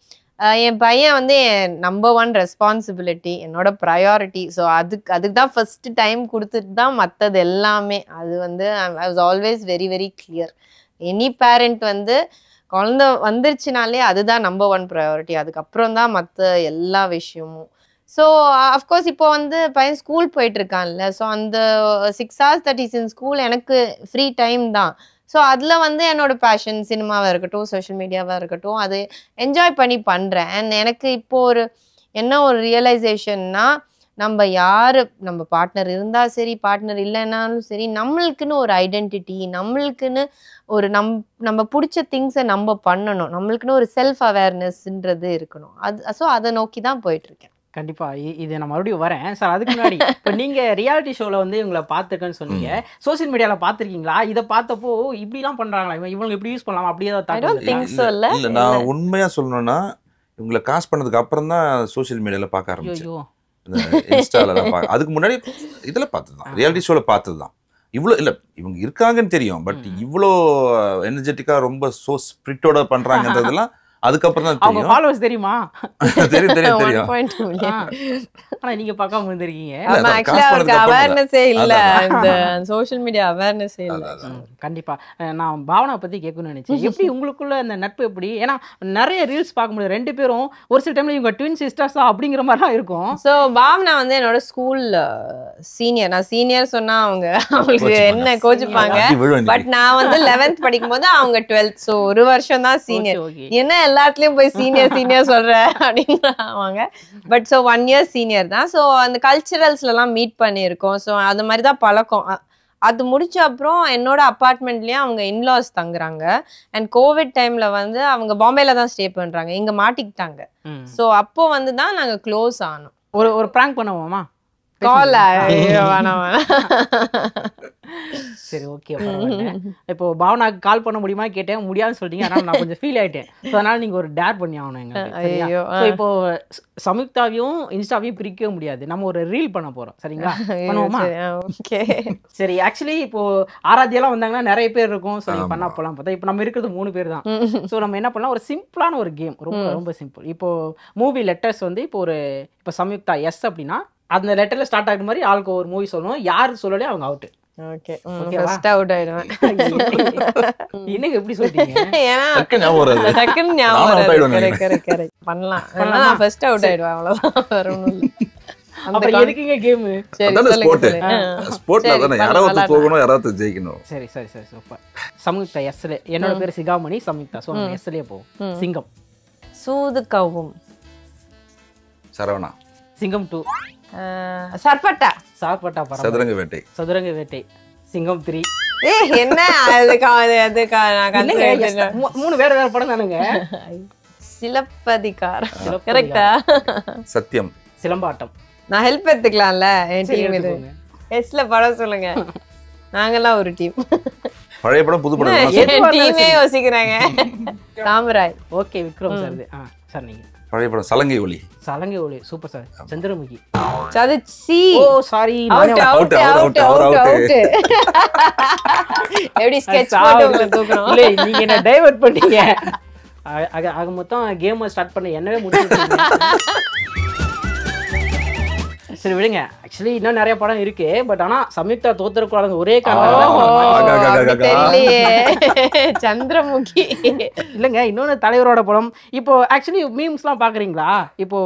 என் பையன் வந்து என் நம்பர் 1 ரெஸ்பான்சிபிலிட்டி, என்னோட ப்ரையாரிட்டி. ஸோ அதுக்கு தான் ஃபர்ஸ்ட் டைம் கொடுத்துட்டு தான் மற்றது எல்லாமே. அது வந்து I was always very very clear. Any parent வந்து குழந்தை வந்துருச்சுனாலே அதுதான் நம்பர் 1 ப்ரையாரிட்டி, அதுக்கப்புறம் தான் மற்ற எல்லா விஷயமும். ஸோ அஃப்கோர்ஸ் இப்போ வந்து பையன் ஸ்கூல் போயிட்டு இருக்கான்ல, ஸோ அந்த 6 hours that is in school எனக்கு ஃப்ரீ டைம் தான். ஸோ அதில் வந்து என்னோட பேஷன் சினிமாவாக இருக்கட்டும், சோஷியல் மீடியாவாக இருக்கட்டும், அது என்ஜாய் பண்ணி பண்ணுறேன். அண்ட் எனக்கு இப்போ என்ன ஒரு ரியலைசேஷன்னா, நம்ம பார்ட்னர் இருந்தால் சரி, பார்ட்னர் இல்லைன்னாலும் சரி, நம்மளுக்குன்னு ஒரு ஐடென்டிட்டி, நம்மளுக்குன்னு ஒரு நம்ம பிடிச்ச திங்ஸை நம்ம பண்ணணும், நம்மளுக்குன்னு ஒரு செல்ஃப் அவேர்னஸ்ன்றது இருக்கணும். ஸோ அதை நோக்கி தான் போயிட்டுருக்கேன். கண்டிப்பாக. இது நான் மறுபடியும் வரேன் சார். அதுக்கு முன்னாடி இப்போ நீங்கள் ரியாலிட்டி ஷோவில் வந்து இவங்களை பார்த்துருக்கேன்னு சொன்னீங்க, சோசியல் மீடியாவில் பார்த்துருக்கீங்களா? இதை பார்த்தப்போ இப்படிலாம் பண்ணுறாங்களா, இவங்க இப்படி யூஸ் பண்ணலாம், அப்படியே தான். இல்லை, நான் உண்மையாக சொல்லணும்னா இவங்களை காசு பண்ணதுக்கு அப்புறம் தான் சோசியல் மீடியாவில் பார்க்க ஆரம்பிச்சேன். இந்த இன்ஸ்டாலலாம் அதுக்கு முன்னாடி இதில் பார்த்தது தான், ரியாலிட்டி ஷோவில் பார்த்தது தான். இவ்வளோ இல்லை, இவங்க இருக்காங்கன்னு தெரியும், பட் இவ்வளோ எனர்ஜெட்டிக்காக ரொம்ப சோ ஸ்பிரிட்டோட பண்ணுறாங்கன்றதெல்லாம் அதுக்கப்புறம் தான் அவங்க ஃபாலோவர்ஸ் தெரியுமா? தெரியும் தெரியும் தெரியும். 1.2 million. ஆனா நீங்க பார்க்காம வந்திருக்கீங்க. ஆமா, actually அவருக்கு அவேர்னஸே இல்ல, இந்த சோஷியல் மீடியா அவேர்னஸே இல்ல. கண்டிப்பா நான் பாவனா பத்தி கேட்கணும்னு நினைச்சேன். எப்படி உங்களுக்குள்ள அந்த நட்பு எப்படி? ஏன்னா நிறைய ரீல்ஸ் பார்க்க முடியும், ரெண்டு பேரும் ஒரு சில டைம்ல இவங்க ட்வின் சிஸ்டர்ஸா அப்படிங்கிற மாதிரிலாம் இருக்கும். ஸோ பாவனா வந்து என்னோட ஸ்கூல் சீனியர். நான் சீனியர் சொன்னா அவங்களுக்கு என்ன கோச்சுப்பாங்க. பட் நான் வந்து 11th படிக்கும் போது அவங்க 12th. ஸோ ஒரு வருஷம் தான் சீனியர். என்ன எல்லாத்துலயும் போய் சீனியர் சொல்ற அப்படின்றாங்க. பட் ஸோ 1 year சீனியர் தான். ஸோ அந்த கல்ச்சுரல்ஸ்ல எல்லாம் மீட் பண்ணியிருக்கோம். ஸோ அது மாதிரி தான் பழக்கம். அது முடிச்ச அப்புறம் என்னோட அப்பார்ட்மெண்ட்லயும் அவங்க இன்லாஸ் தங்குறாங்க. அண்ட் கோவிட் டைம்ல வந்து அவங்க பாம்பேல தான் ஸ்டே பண்றாங்க, இங்க மாட்டிக்கிட்டாங்க. ஸோ அப்போ வந்து தான் நாங்க க்ளோஸ் ஆனோம். ஒரு பிராங்க் பண்ணுவோமா? கால் வேணாம். சரி, ஓகே. இப்போ பாவனாக்கு கால் பண்ண முடியுமா கேட்டேன், முடியாதுன்னு சொல்லிட்டீங்க. அதனால நான் கொஞ்சம் ஃபீல் ஆயிட்டேன். ஸோ அதனால நீங்க ஒரு டேர் பண்ணி ஆகணும் எங்களுக்கு. ஸோ இப்போ சம்யுக்தாவையும் இன்ஸ்டாவையும் பிரிக்கவே முடியாது, நம்ம ஒரு ரீல் பண்ண போறோம். சரிங்களா? பண்ணுவோமா? ஓகே. சரி, ஆக்சுவலி இப்போ ஆராத்தியெல்லாம் வந்தாங்கன்னா நிறைய பேர் இருக்கும். ஸோ நீங்க பண்ணா போலாம் பார்த்தா இப்போ நம்ம இருக்கிறது 3 பேர் தான். ஸோ நம்ம என்ன பண்ணலாம், ஒரு சிம்பிளான ஒரு கேம், ரொம்ப ரொம்ப சிம்பிள். இப்போ மூவி லெட்டர்ஸ் வந்து இப்போ சம்யுக்தா எஸ் அப்படின்னா அந்த லெட்டர்ல ஸ்டார்ட் ஆகுற மாதிரி ஆளுக்கு ஒரு மூவி சொல்லணும். யாரு சொல்லலையோ அவங்க அவுட். ஓகே, ஃபர்ஸ்ட் அவுட் ஆயிடுவேன். என்னங்க எப்படி சொல்றீங்க? ஏன்னா டக்குன்னு ஞாபகம் வராது. கரெக்ட் பண்ணலாம். நான் ஃபர்ஸ்ட் அவுட் ஆயிடுவேன், அவ்வளவுதான். வேற ஒண்ணும் இல்ல. அப்புறம் எதுக்குங்க கேம்? சரி, ஸ்போர்ட்ல தான யாராவது போகணும், யாராவது ஜெயிக்கணும். சரி சரி சரி, சூப்பர். சம்யுக்தா எஸ்ல, என்னோட பேர் சிகாமணி, சம்யுக்தா. சோ நம்ம எஸ்லயே போவோம். சிங்கம். சூது கவும். சரவணா. சிங்கம் 2. சர்பட்டா. சார்பட்டா. சதுரங்க வேட்டை. சதுரங்க வேட்டை. சிங்கம் 3. என்ன அது மூணு வேற வேற படம் தானுங்க. சிலப்பதிகாரம். கரெக்டா? சத்தியம். சிலம்பாட்டம். நான் ஹெல்ப் எடுத்துக்கலாம்ல, என் டீம் இது. எஸ்ல படம் சொல்லுங்க, நாங்கெல்லாம் ஒரு டீம். பழைய படம் புது படம் டீமே யோசிக்கிறாங்க. Samurai. Okay, Vikram sir. Sir நீங்க பழைய படம் சலங்கை ஒளி. சலங்கை ஒளி, சூப்பர் சார். சந்திரமுகி. சதுச்சி. ஓ சாரி, அவுட். எப்படி ஸ்கெட்ச் போட்டு உங்களை தூக்குறோம்? இல்ல, நீங்க என்ன டைவர்ட் பண்ணீங்க. ஆக மொத்தம் கேம் ஸ்டார்ட் பண்ண என்னவே முடிச்சிட்டீங்க. சரி விடுங்க, ஆக்சுவலி இன்னும் நிறைய படம் இருக்கு. பட் ஆனா சம்யுக்தா தோத்துறக்கூடாது ஒரே காரணம் தெரியலையே. சந்திரமுகி இல்லைங்க, இன்னொன்று தலைவரோட படம். இப்போ ஆக்சுவலி மீம்ஸ்லாம் பார்க்குறீங்களா? இப்போ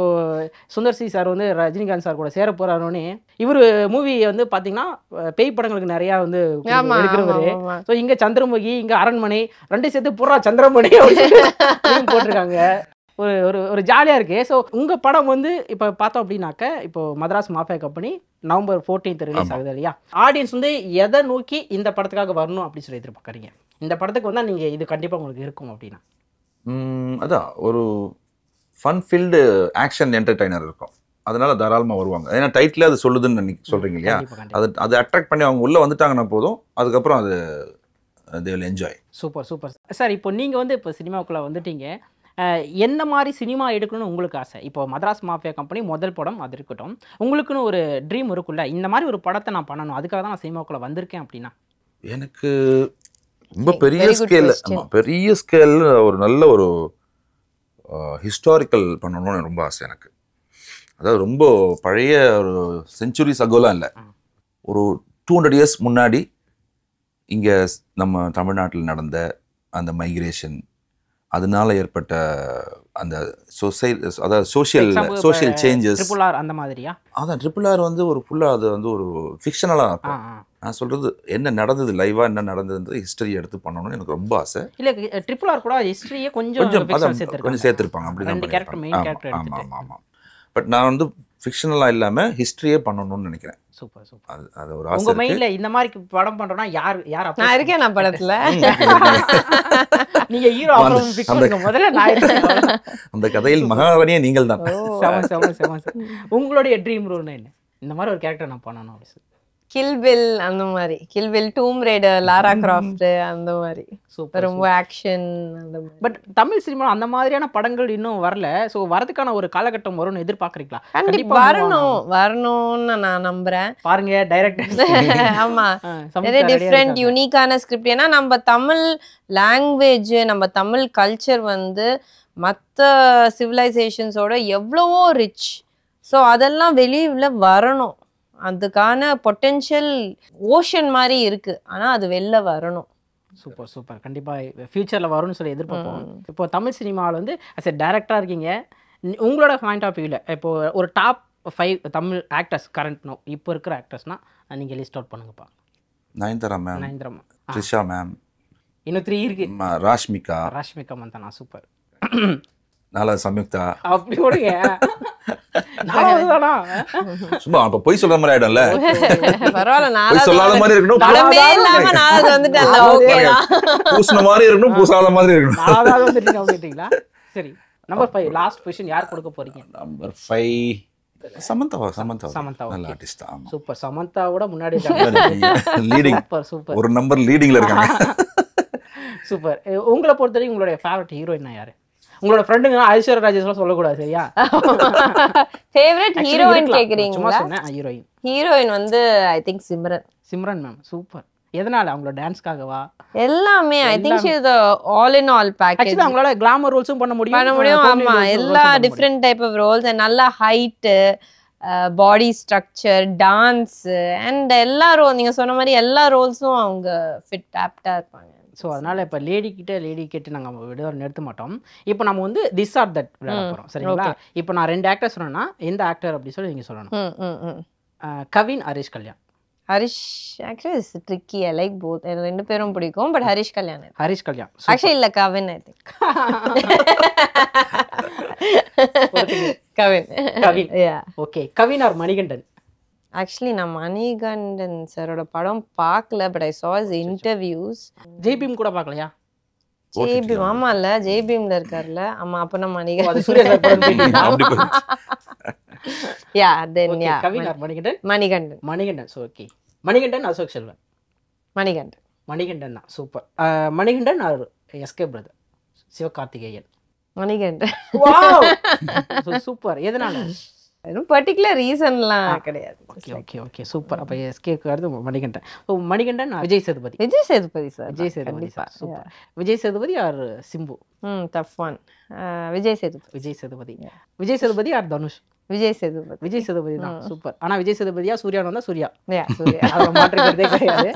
சுந்தர் சி சார் வந்து ரஜினிகாந்த் சார் கூட சேர போறாருன்னு இவர் மூவி வந்து பார்த்தீங்கன்னா பேய் படங்களுக்கு நிறையா வந்து எடுக்கிறவரு. ஸோ இங்கே சந்திரமுகி, இங்கே அரண்மனை, ரெண்டு சேர்த்து பூரா சந்திரமணி போட்டிருக்காங்க. ஒரு ஜாலியாக இருக்கு. ஸோ உங்கள் படம் வந்து இப்போ பார்த்தோம் அப்படின்னாக்க, இப்போ Madras mafia company November 14th release ஆகுது இல்லையா? ஆடியன்ஸ் வந்து எதை நோக்கி இந்த படத்துக்காக வரணும் அப்படின்னு சொல்லி எதிர்பார்க்குறீங்க? இந்த படத்துக்கு வந்தால் நீங்கள் இது கண்டிப்பாக உங்களுக்கு இருக்கும் அப்படின்னா? அதான் ஒரு ஃபன் ஃபீல்டு ஆக்ஷன் என்டர்டைனர் இருக்கும், அதனால தாராளமாக வருவாங்க. ஏன்னா டைட்டில் அது சொல்லுதுன்னு நீங்கள் சொல்கிறீங்க இல்லையா? அது அட்ராக்ட் பண்ணி அவங்க உள்ளே வந்துட்டாங்கன்னா போதும், அதுக்கப்புறம் அது they will enjoy. Super super sir. இப்போ நீங்கள் வந்து இப்போ சினிமாவுக்குள்ளே வந்துட்டீங்க, என்ன மாதிரி சினிமா எடுக்கணும்னு உங்களுக்கு ஆசை? இப்போ மதராஸ் மாஃபியா கம்பெனி முதல் படம் அது இருக்கட்டும், உங்களுக்குன்னு ஒரு ட்ரீம் இருக்குல்ல, இந்த மாதிரி ஒரு படத்தை நான் பண்ணணும், அதுக்காக தான் நான் சினிமாக்குள்ளே வந்திருக்கேன் அப்படின்னா? எனக்கு ரொம்ப பெரிய ஸ்கேல் ஒரு நல்ல ஒரு ஹிஸ்டாரிக்கல் பண்ணணும்னு ரொம்ப ஆசை எனக்கு. அதாவது ரொம்ப பழைய ஒரு செஞ்சுரிஸ் அகோலாம் இல்லை, ஒரு 200 years முன்னாடி இங்கே நம்ம தமிழ்நாட்டில் நடந்த அந்த மைக்ரேஷன், அதனால ஏற்பட்ட அந்த அதாவது சோஷியல் சேஞ்சஸ், அந்த மாதிரியா? அதான் RRR வந்து ஒரு ஃபுல்லாக அது வந்து ஒரு ஃபிக்ஷனலாக இருக்கும். நான் சொல்கிறது என்ன நடந்தது, லைவாக என்ன நடந்ததுன்றது ஹிஸ்டரி எடுத்து பண்ணணும்னு எனக்கு ரொம்ப ஆசை. இல்லை, RRR கூட ஹிஸ்டரியே கொஞ்சம் சேர்த்துருப்பாங்க, அப்படி தான். ஆமாம். பட் நான் வந்து ஃபிக்ஷனலாக இல்லாமல் ஹிஸ்டரியே பண்ணணும்னு நினைக்கிறேன். Super super. அது ஒரு ஆசை. உங்க மைண்ட்ல இந்த மாதிரி படம் பண்றோம்னா யார் நான் இருக்கேன், நான் படத்துல நீங்க ஹீரோ அப்புறம் பிக் பண்ணுங்க, முதல்ல நான் இருக்கேன். அந்த கதையில் மகாராணியே நீங்கள் தான். உங்களுடைய ட்ரீம் ரோல் என்ன? இந்த மாதிரி ஒரு கேரக்டர் நான் பண்ணணும் அப்படி. கில்பில் அந்த மாதிரி, கில்பில், டூம் ரைடர், லாரா கிராஃப்ட் அந்த மாதிரி சூப்பர். ரொம்ப ஆக்ஷன் அந்த மாதிரி. பட் தமிழ் சினிமா அந்த மாதிரியான படங்கள் இன்னும் வரல. ஸோ வரதுக்கான ஒரு காலகட்டம் வரும்னு எதிர்பார்க்குறீங்களா? கண்டிப்பா வரணும்னு நான் நம்புறேன். பாருங்க டைரக்டர் ஆமா, நிறைய டிஃப்ரெண்ட் யூனிக்கான ஸ்கிரிப்ட். ஏன்னா நம்ம தமிழ் லாங்குவேஜ், நம்ம தமிழ் கல்ச்சர் வந்து மற்ற சிவிலைசேஷன்ஸோட எவ்வளவோ ரிச். ஸோ அதெல்லாம் வெளியில வரணும். அதுக்கான பொட்டென்ஷியல் ஓஷன் மாதிரி இருக்கு. ஆனா அது வெளில வரணும். Super super. கண்டிப்பாக ஃபியூச்சரில் வரும்னு சொல்லி எதிர்பார்ப்போம். இப்போ தமிழ் சினிமாவில் வந்து அஸ் எ டேரக்டராக இருக்கீங்க, உங்களோட பாயிண்ட் ஆஃப் வியூவில் இப்போ ஒரு டாப் 5 தமிழ் ஆக்டர்ஸ் கரண்ட் இப்போ இருக்கிற ஆக்டர்ஸ்னால் நீங்கள் லிஸ்ட் அவுட் பண்ணுங்கப்பா. Nayanthara ma'am, Nayanthara ma'am, Trisha ma'am, இன்னும் 3 இருக்கு. ராஷ்மிகா மந்தானா. சூப்பர். நாலா சம்யுக்தா. அப்படி ஓடுங்க. நாலாவதுதானா? சும்மா அப்ப பொய் சொல்ற மாதிரி ஆயிடும்ல. பரவாயில்ல, பொய் சொல்லாத மாதிரி இருக்கணும், படமே இல்லாம நாலாவது வந்துட்டேன்ல. ஓகேதான். பூசின மாதிரி இருக்கணும், பூசாத மாதிரி இருக்கணும். நாலாவது வந்துட்டீங்களா? சரி, நம்பர் 5 லாஸ்ட் பொசிஷன் யார் கொடுக்க போறீங்க? நம்பர் 5 சமந்தா. சமந்தா நல்ல ஆர்டிஸ்ட். ஆமா, சூப்பர். சமந்தாவோட முன்னாடி லீடிங், சூப்பர். ஒரு நம்பர் லீடிங்ல இருக்காங்க. சூப்பர். உங்களை பொறுத்தவரைக்கும் உங்களுடைய ஃபேவரட் ஹீரோயின் யாரு? உங்களோட ஃப்ரெண்டுங்க ஐஸ்வர்யா ராஜேஷ்லாம் சொல்லக்கூடாது, சரியா? ஃபேவரட் ஹீரோயின் கேக்குறீங்களா? சும்மா சொன்னேன். ஹீரோயின் ஹீரோயின் வந்து I think Simran ma'am. Super. எதனால? அவங்களோட டான்ஸ்க்காகவா? எல்லாமே I think she is the all in all package. Actually அவங்களால கிளாமர் ரோல்ஸும் பண்ண முடியும். ஆமா, எல்லா டிஃபரெண்ட் டைப் ஆஃப் ரோல்ஸ், நல்ல height, body structure, dance and எல்லா ரோல், நீங்க சொன்ன மாதிரி எல்லா ரோல்ஸும் அவங்க ஃபிட் ஆப்டா இருப்பாங்க. ஸோ அதனால் இப்போ லேடி கிட்ட நாங்கள் விட நிறுத்த மாட்டோம். இப்போ நம்ம வந்து திஸ் ஆர் தட் விளையாட போகிறோம், சரிங்களா? இப்போ நான் 2 ஆக்டர் சொன்னேன்னா எந்த ஆக்டர் அப்படி சொல்லி நீங்கள் சொல்லணும். Kavin, Harish Kalyan. Harish actually is tricky. I like both. எனக்கு 2 பேரும் பிடிக்கும். பட் ஹரிஷ் கல்யாண் ஆக்சுவலி இல்ல, Kavin. I think Kavin. Okay. Kavin or Manikandan? Actually நான் மணிகண்டன் சாரோட படம் பார்க்கல, but I saw his interviews. Jai Bhim கூட பார்க்கலையா? ஜெய்பீம், ஆமா இல்ல, ஜெய்பீம்ல இருக்கார்ல. ஆமா, அப்ப நான் Manikandan. Yeah then yeah Kavin or Manikandan. So okay. Manikandan, Ashok Selvan. Manikandan தான். Super. Manikandan or SK brother, Sivakarthikeyan. Manikandan. Wow, super. எதனால? பர்டிகுலர் ரீசன்லாம் கிடையாது. Okay super. அப்ப எஸ்கேக்கு அடுத்து Manikandan. So Manikandan Vijay Sethupathi sir. Super. Vijay Sethupathi or Simbu? Tough one. Vijay Sethupathi or Dhanush? Vijay Sethupathi தான். சூப்பர். ஆனா விஜய் சேதுபதியா சூர்யா வந்தா சூர்யா. அதை மாற்றுக்கிறதே கிடையாது.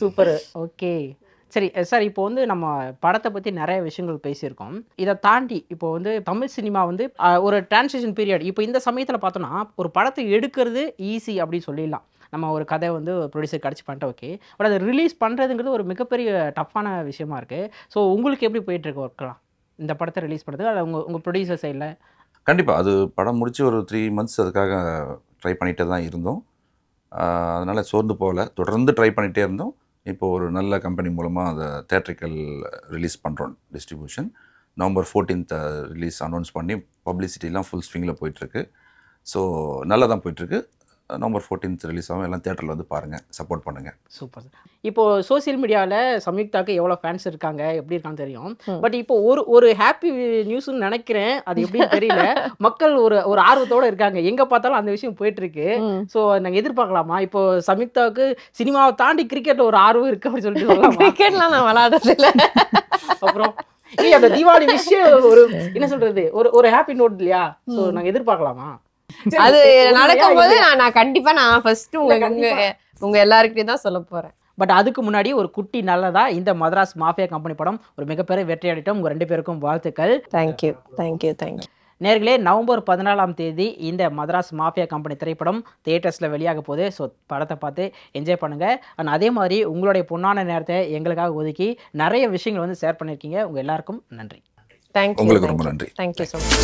சூப்பர். ஓகே சரி சார், இப்போ வந்து நம்ம படத்தை பற்றி நிறைய விஷயங்கள் பேசியிருக்கோம். இதை தாண்டி இப்போ வந்து தமிழ் சினிமா வந்து ஒரு டிரான்சிஷன் பீரியட். இப்போ இந்த சமயத்தில் பார்த்தோன்னா ஒரு படத்தை எடுக்கிறது ஈஸி அப்படின்னு சொல்லிடலாம். நம்ம ஒரு கதை வந்து ப்ரொடியூசர் கிடச்சி பண்ணிட்டு ஓகே, பட் அதை ரிலீஸ் பண்ணுறதுங்கிறது ஒரு மிகப்பெரிய டஃப்பான விஷயமா இருக்குது. ஸோ உங்களுக்கு எப்படி போயிட்டுருக்கு ஒர்க்கெலாம் இந்த படத்தை ரிலீஸ் பண்ணுறது? அது உங்கள் ப்ரொடியூசர் சைடில்? கண்டிப்பாக அது படம் முடித்து ஒரு 3 months அதுக்காக ட்ரை பண்ணிகிட்டே தான் இருந்தோம். அதனால் சோர்ந்து போகலை, தொடர்ந்து ட்ரை பண்ணிகிட்டே இருந்தோம். இப்போ ஒரு நல்ல கம்பெனி மூலமாக அதை தேட்ரிக்கல் ரிலீஸ் பண்ணுறோம். Distribution November 14th release announce பண்ணி பப்ளிசிட்டிலாம் ஃபுல் ஸ்விங்கில் போயிட்டுருக்கு. ஸோ நல்லா தான் போயிட்டுருக்கு. November 14th ரிலீஸ் ஆகும். எல்லாம் தேட்டரில் வந்து பாருங்கள், சப்போர்ட் பண்ணுங்கள். Super sir. இப்போது சோசியல் மீடியாவில் சம்யுக்தாக்கு எவ்வளோ ஃபேன்ஸ் இருக்காங்க, எப்படி இருக்கான்னு தெரியும். பட் இப்போ ஒரு ஹாப்பி நியூஸ்ன்னு நினைக்கிறேன், அது எப்படின்னு தெரியல. மக்கள் ஒரு ஆர்வத்தோடு இருக்காங்க, எங்கே பார்த்தாலும் அந்த விஷயம் போயிட்டுருக்கு. ஸோ நாங்கள் எதிர்பார்க்கலாமா? இப்போ சம்யுக்தாவுக்கு சினிமாவை தாண்டி கிரிக்கெட்டில் ஒரு ஆர்வம் இருக்குது அப்படின்னு சொல்லிட்டு சொல்லலாம். கிரிக்கெட்லாம் நான் விளையாடுறதில்ல. அப்புறம் அந்த தீபாவளி விஷயம் ஒரு என்ன சொல்கிறது, ஒரு ஹாப்பி நோட் இல்லையா? ஸோ நாங்கள் எதிர்பார்க்கலாமா? அது நடக்கும்போது நான் கண்டிப்பா ஃபர்ஸ்ட் உங்க எல்லாருக்கிட்டையும் தான் சொல்ல போறேன். பட் அதுக்கு முன்னாடி ஒரு குட்டி நல்லதா, இந்த மதராஸ் மாஃபியா கம்பெனி படம் ஒரு மிகப்பெரிய வெற்றி அடையட்டும். உங்க 2 பேருக்கும் வாழ்த்துக்கள். தேங்க்யூ. நேர்களே, November 14 இந்த மதராஸ் மாஃபியா கம்பெனி திரைப்படம் தியேட்டர்ஸில் வெளியாக போகுது. ஸோ படத்தை பார்த்து என்ஜாய் பண்ணுங்கள். அண்ட் அதே மாதிரி உங்களுடைய பொன்னான நேரத்தை எங்களுக்காக ஒதுக்கி நிறைய விஷயங்கள் வந்து ஷேர் பண்ணியிருக்கீங்க. உங்கள் எல்லாருக்கும் நன்றி. தேங்க்யூ. உங்களுக்கு ரொம்ப நன்றி. Thank you so much.